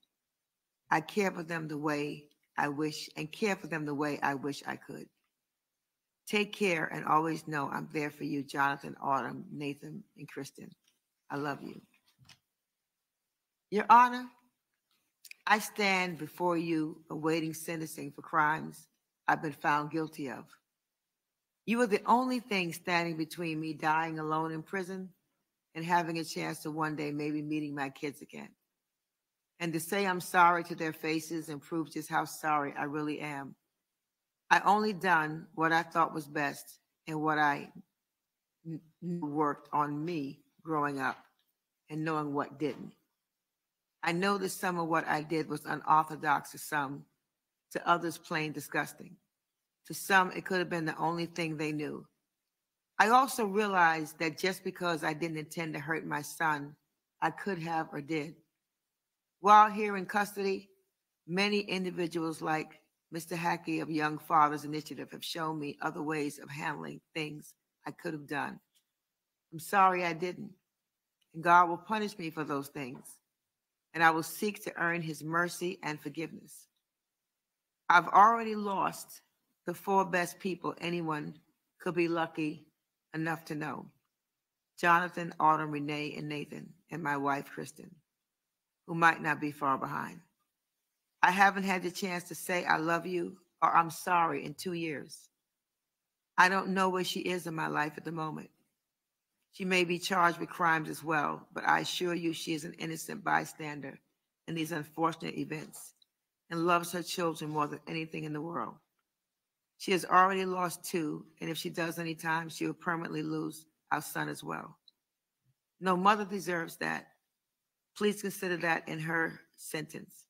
I care for them the way I wish I could. Take care and always know I'm there for you, Jonathan, Autumn, Nathan, and Kristen. I love you. Your Honor, I stand before you awaiting sentencing for crimes I've been found guilty of. You are the only thing standing between me dying alone in prison and having a chance to one day maybe meeting my kids again. And to say I'm sorry to their faces and prove just how sorry I really am. I only done what I thought was best and what I knew worked on me growing up and knowing what didn't. I know that some of what I did was unorthodox to some, to others plain disgusting. To some, it could have been the only thing they knew. I also realized that just because I didn't intend to hurt my son, I could have or did. While here in custody, many individuals like Mr. Hackey of Young Fathers Initiative have shown me other ways of handling things I could have done. I'm sorry I didn't, and God will punish me for those things, and I will seek to earn his mercy and forgiveness. I've already lost the 4 best people anyone could be lucky enough to know: Jonathan, Autumn, Renee, and Nathan, and my wife, Kristen, who might not be far behind. I haven't had the chance to say I love you or I'm sorry in 2 years. I don't know where she is in my life at the moment. She may be charged with crimes as well, but I assure you she is an innocent bystander in these unfortunate events and loves her children more than anything in the world. She has already lost 2, and if she does any time, she will permanently lose our son as well. No mother deserves that. Please consider that in her sentence.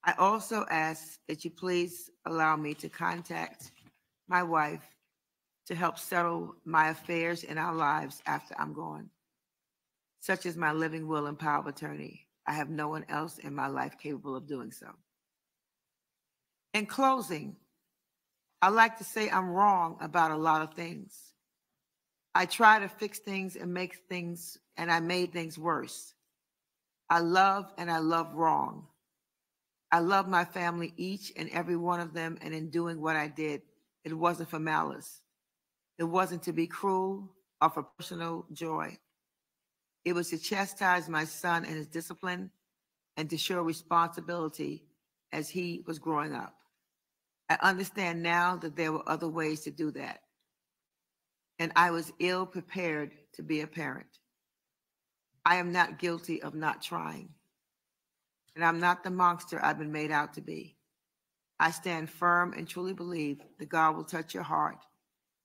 I also ask that you please allow me to contact my wife to help settle my affairs in our lives after I'm gone, such as my living will and power of attorney. I have no one else in my life capable of doing so. In closing, I'd like to say I'm wrong about a lot of things. I try to fix things and I made things worse. I love and I love wrong. I love my family, each and every one of them, and in doing what I did, it wasn't for malice. It wasn't to be cruel or for personal joy. It was to chastise my son and his discipline and to show responsibility as he was growing up. I understand now that there were other ways to do that, and I was ill prepared to be a parent. I am not guilty of not trying, and I'm not the monster I've been made out to be. I stand firm and truly believe that God will touch your heart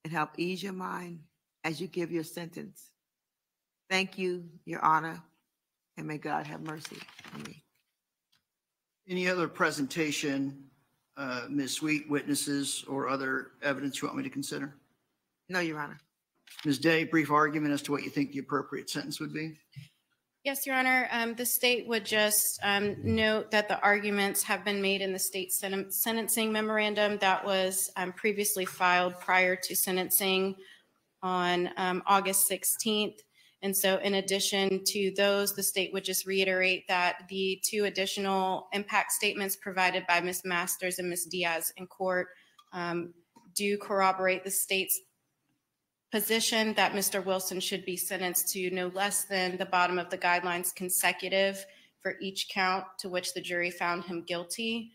and help ease your mind as you give your sentence. Thank you, Your Honor, and may God have mercy on me. Any other presentation, Ms. Sweet, witnesses, or other evidence you want me to consider? No, Your Honor. Ms. Day, brief argument as to what you think the appropriate sentence would be. Yes, Your Honor. The state would just note that the arguments have been made in the state sentencing memorandum that was previously filed prior to sentencing on August 16th. And so in addition to those, the state would just reiterate that the 2 additional impact statements provided by Ms. Masters and Ms. Diaz in court do corroborate the state's position that Mr. Wilson should be sentenced to no less than the bottom of the guidelines consecutive for each count to which the jury found him guilty.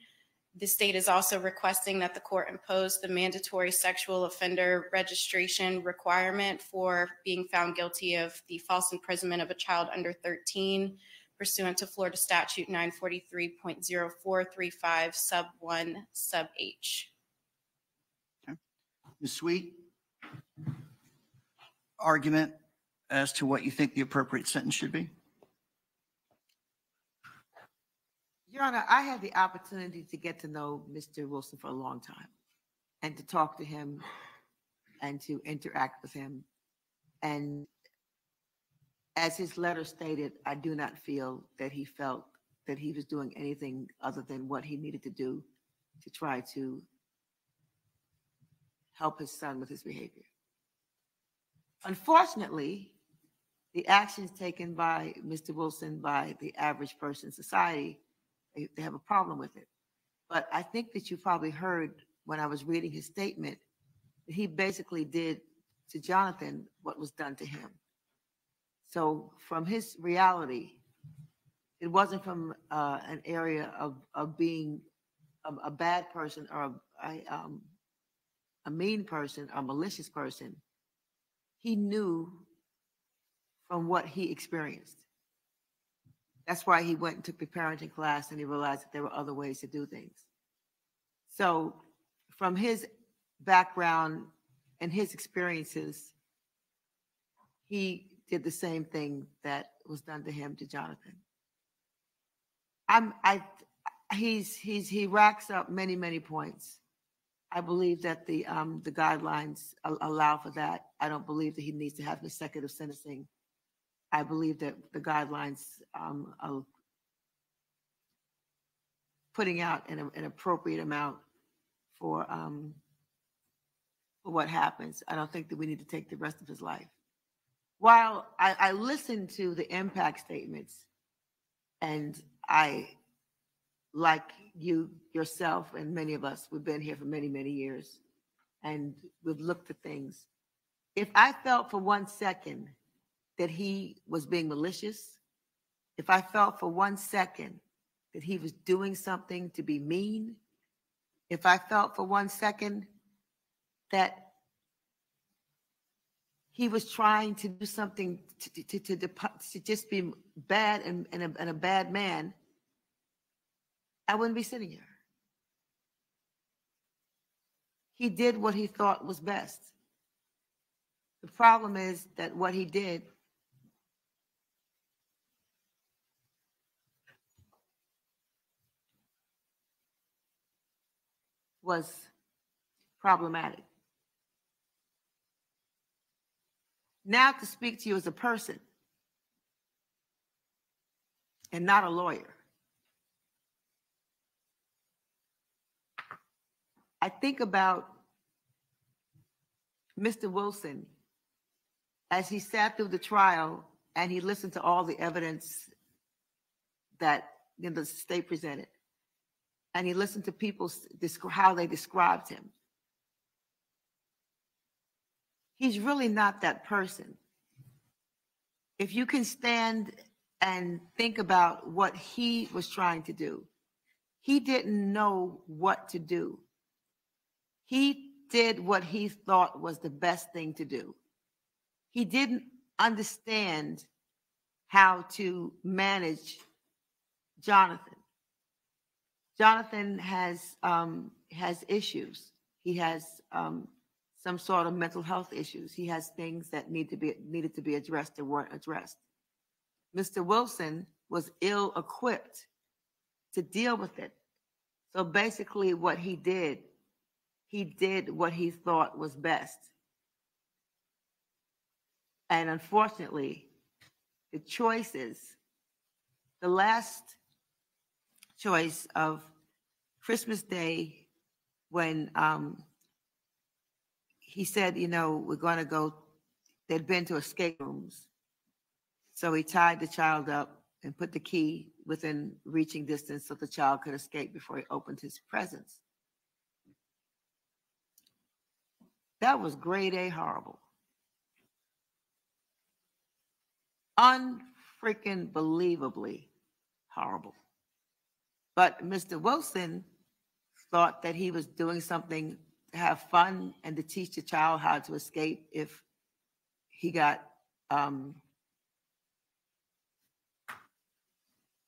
The state is also requesting that the court impose the mandatory sexual offender registration requirement for being found guilty of the false imprisonment of a child under 13 pursuant to Florida Statute 943.0435 sub 1 sub H. Okay. Ms. Sweet, argument as to what you think the appropriate sentence should be. Your Honor, I had the opportunity to get to know Mr. Wilson for a long time and to talk to him and to interact with him. And as his letter stated, I do not feel that he felt that he was doing anything other than what he needed to do to try to help his son with his behavior. Unfortunately, the actions taken by Mr. Wilson by the average person in society, they have a problem with it. But I think that you probably heard when I was reading his statement that he basically did to Jonathan what was done to him. So from his reality, it wasn't from an area of being a bad person or a mean person or a malicious person. He knew from what he experienced. That's why he went and took the parenting class and he realized that there were other ways to do things. So from his background and his experiences, he did the same thing that was done to him, to Jonathan. He racks up many points. I believe that the guidelines allow for that. I don't believe that he needs to have consecutive sentencing. I believe that the guidelines are putting out an appropriate amount for what happens. I don't think that we need to take the rest of his life. While I listened to the impact statements, and I, like you, yourself, and many of us, we've been here for many years, and we've looked at things. If I felt for 1 second that he was being malicious, if I felt for 1 second that he was doing something to be mean, if I felt for 1 second that he was trying to do something to just be bad and a bad man, I wouldn't be sitting here. He did what he thought was best. The problem is that what he did was problematic. Now, to speak to you as a person and not a lawyer, I think about Mr. Wilson as he sat through the trial and he listened to all the evidence that the state presented, and he listened to people how they described him. He's really not that person. If you can stand and think about what he was trying to do. He didn't know what to do. He did what he thought was the best thing to do. He didn't understand how to manage Jonathan. Jonathan has issues. He has some sort of mental health issues. He has things that needed to be addressed that weren't addressed. Mr. Wilson was ill-equipped to deal with it. So basically what he did what he thought was best. And unfortunately, the last choice of Christmas Day, when he said, we're going to go, they'd been to escape rooms. So he tied the child up and put the key within reaching distance so the child could escape before he opened his presents. That was grade A horrible. Unfreaking believably horrible. But Mr. Wilson thought that he was doing something to have fun and to teach the child how to escape if he got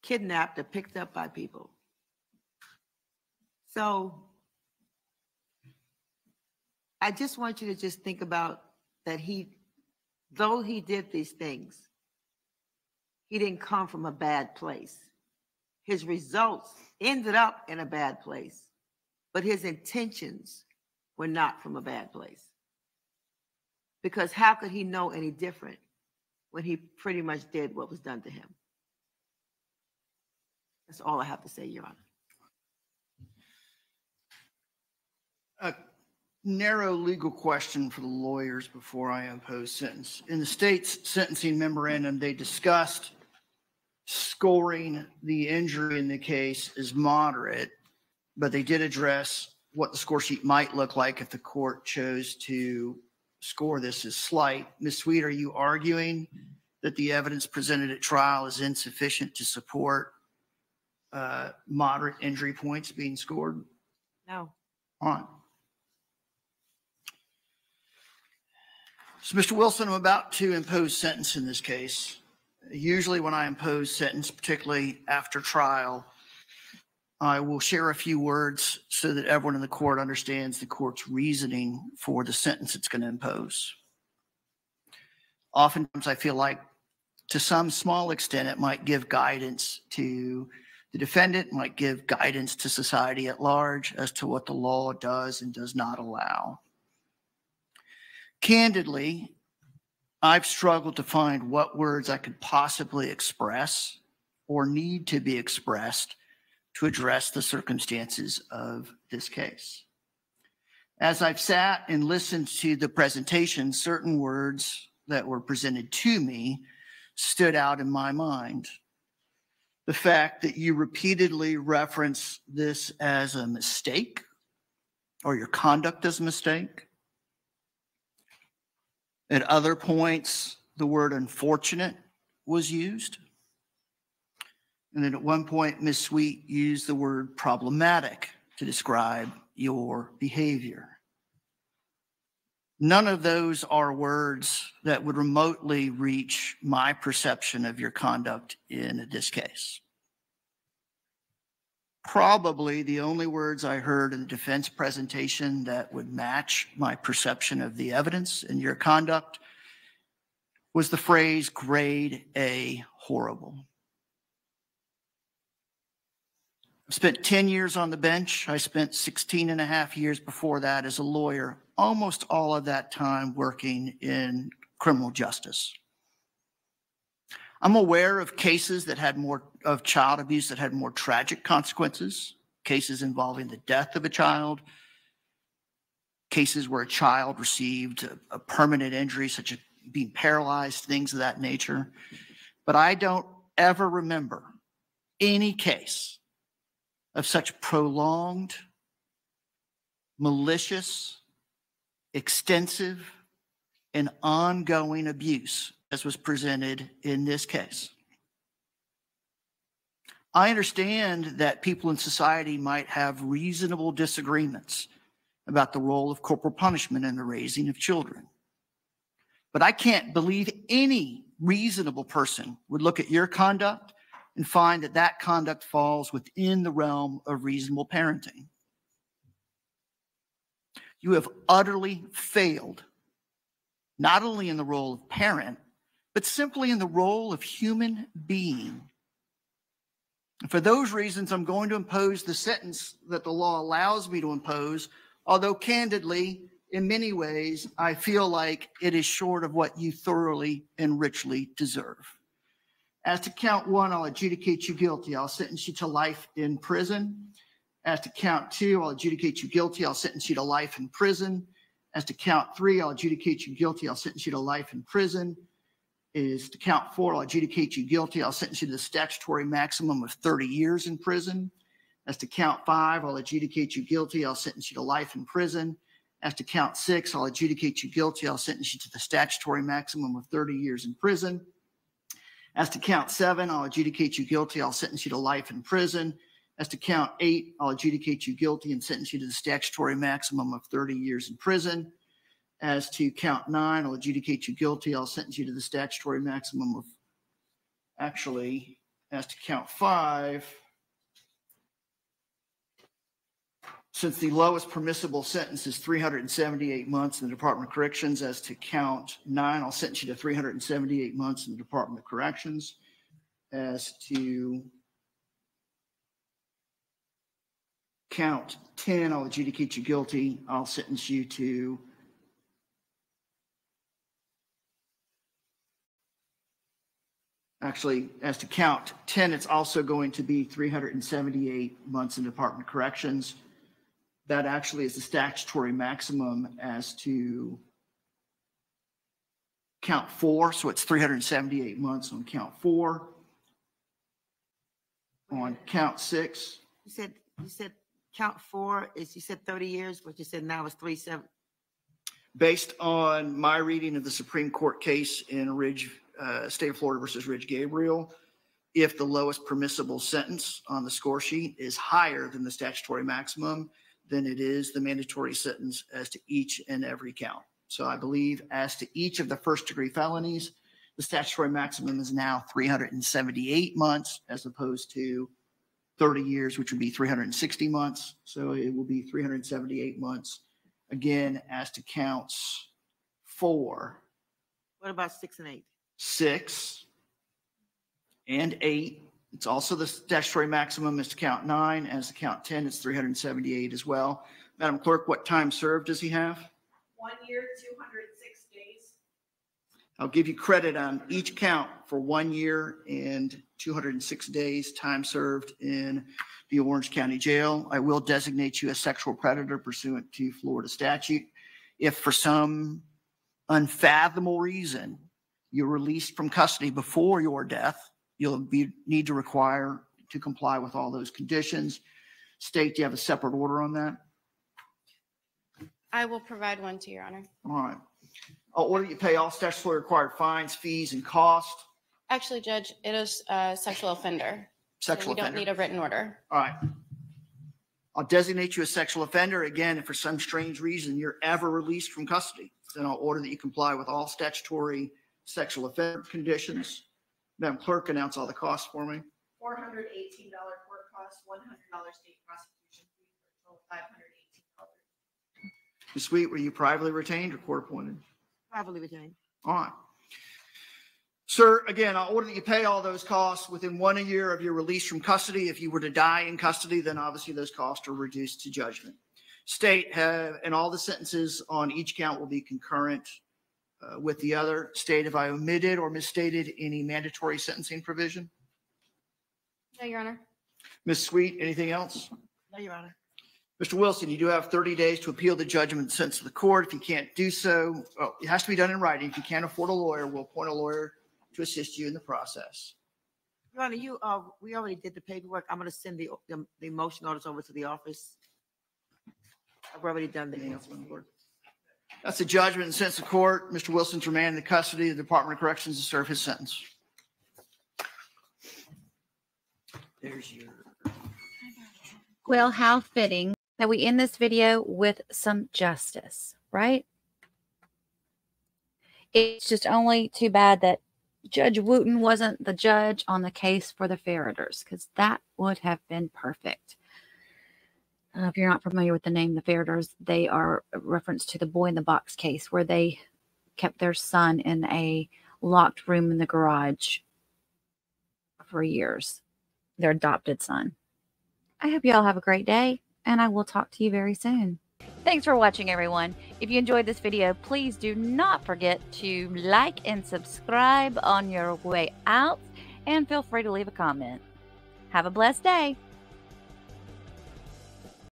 kidnapped or picked up by people. So I just want you to just think about that though he did these things, he didn't come from a bad place. His results ended up in a bad place, but his intentions were not from a bad place. Because how could he know any different when he pretty much did what was done to him? That's all I have to say, Your Honor. A narrow legal question for the lawyers before I impose sentence. In the state's sentencing memorandum, they discussed scoring the injury in the case as moderate, but they did address what the score sheet might look like if the court chose to score this as slight. Ms. Sweet, are you arguing that the evidence presented at trial is insufficient to support moderate injury points being scored? No. All right. So, Mr. Wilson, I'm about to impose sentence in this case. Usually when I impose sentence, particularly after trial, I will share a few words so that everyone in the court understands the court's reasoning for the sentence it's going to impose. Oftentimes I feel like to some small extent it might give guidance to the defendant, might give guidance to society at large as to what the law does and does not allow. Candidly, I've struggled to find what words I could possibly express or need to be expressed to address the circumstances of this case. As I've sat and listened to the presentation, certain words that were presented to me stood out in my mind. The fact that you repeatedly reference this as a mistake or your conduct as a mistake. At other points, the word unfortunate was used. And then at one point, Ms. Sweet used the word problematic to describe your behavior. None of those are words that would remotely reach my perception of your conduct in this case. Probably the only words I heard in the defense presentation that would match my perception of the evidence in your conduct was the phrase grade A horrible. I spent 10 years on the bench. I spent 16 and a half years before that as a lawyer, almost all of that time working in criminal justice. I'm aware of cases that had more of child abuse that had more tragic consequences, cases involving the death of a child, cases where a child received a permanent injury, such as being paralyzed, things of that nature. But I don't ever remember any case of such prolonged, malicious, extensive, and ongoing abuse as was presented in this case. I understand that people in society might have reasonable disagreements about the role of corporal punishment in the raising of children. But I can't believe any reasonable person would look at your conduct and find that that conduct falls within the realm of reasonable parenting. You have utterly failed, not only in the role of parent, but simply in the role of human being. And for those reasons, I'm going to impose the sentence that the law allows me to impose, although candidly, in many ways, I feel like it is short of what you thoroughly and richly deserve. As to count one, I'll adjudicate you guilty. I'll sentence you to life in prison. As to count two, I'll adjudicate you guilty. I'll sentence you to life in prison. As to count three, I'll adjudicate you guilty. I'll sentence you to life in prison. Is to count four, I'll adjudicate you guilty. I'll sentence you to the statutory maximum of 30 years in prison. As to count five, I'll adjudicate you guilty. I'll sentence you to life in prison. As to count six, I'll adjudicate you guilty. I'll sentence you to the statutory maximum of 30 years in prison. As to count seven, I'll adjudicate you guilty. I'll sentence you to life in prison. As to count eight, I'll adjudicate you guilty and sentence you to the statutory maximum of 30 years in prison. As to count nine, I'll adjudicate you guilty. I'll sentence you to the statutory maximum of, actually, as to count five, since the lowest permissible sentence is 378 months in the Department of Corrections, as to count nine, I'll sentence you to 378 months in the Department of Corrections. As to count 10, I'll adjudicate you guilty. I'll sentence you to actually, as to count 10, it's also going to be 378 months in the Department of Corrections. That actually is the statutory maximum as to count four. So it's 378 months on count four. On count six. You said count four is, you said 30 years, but you said now it's 37. Based on my reading of the Supreme Court case in State of Florida versus Ridge Gabriel, if the lowest permissible sentence on the score sheet is higher than the statutory maximum, then it is the mandatory sentence as to each and every count. So I believe as to each of the first degree felonies, the statutory maximum is now 378 months as opposed to 30 years, which would be 360 months. So it will be 378 months. Again, as to counts four. What about 6 and 8? 6 and 8. It's also the statutory maximum as to count 9. As to count 10, it's 378 as well. Madam Clerk, what time served does he have? 1 year, 206 days. I'll give you credit on each count for 1 year and 206 days time served in the Orange County Jail. I will designate you a sexual predator pursuant to Florida statute. If for some unfathomable reason you're released from custody before your death, you'll need to require to comply with all those conditions. State, do you have a separate order on that? I will provide one to Your Honor. All right. I'll order you pay all statutorily required fines, fees, and costs. Actually, Judge, it is a sexual offender. Sexual so we don't need a written order. All right. I'll designate you a sexual offender. Again, if for some strange reason you're ever released from custody, then I'll order that you comply with all statutory sexual offender conditions. Madam Clerk, announce all the costs for me. $418 court costs, $100 state prosecution fee, for a total of $518. Ms. Sweet, were you privately retained or court appointed? Privately retained. All right. Sir, again, I'll order that you pay all those costs within 1 year of your release from custody. If you were to die in custody, then obviously those costs are reduced to judgment. State, and all the sentences on each count will be concurrent with the other. State, have I omitted or misstated any mandatory sentencing provision? No, Your Honor. Ms. Sweet, anything else? No, Your Honor. Mr. Wilson, you do have 30 days to appeal the judgment and sentence of the court. If you can't do so, it has to be done in writing. If you can't afford a lawyer, we'll appoint a lawyer to assist you in the process. Your Honor, we already did the paperwork. I'm going to send the motion orders over to the office. I've already done the That's the judgment and sentence of court. Mr. Wilson's remanded in the custody of the Department of Corrections to serve his sentence. There's your. Well, how fitting that we end this video with some justice, right? It's just only too bad that Judge Wooten wasn't the judge on the case for the Ferreters, because that would have been perfect. If you're not familiar with the name, the Ferreters, they are a reference to the Boy in the Box case where they kept their son in a locked room in the garage for years, their adopted son. I hope you all have a great day, and I will talk to you very soon. Thanks for watching, everyone. If you enjoyed this video, please do not forget to like and subscribe on your way out, and feel free to leave a comment. Have a blessed day.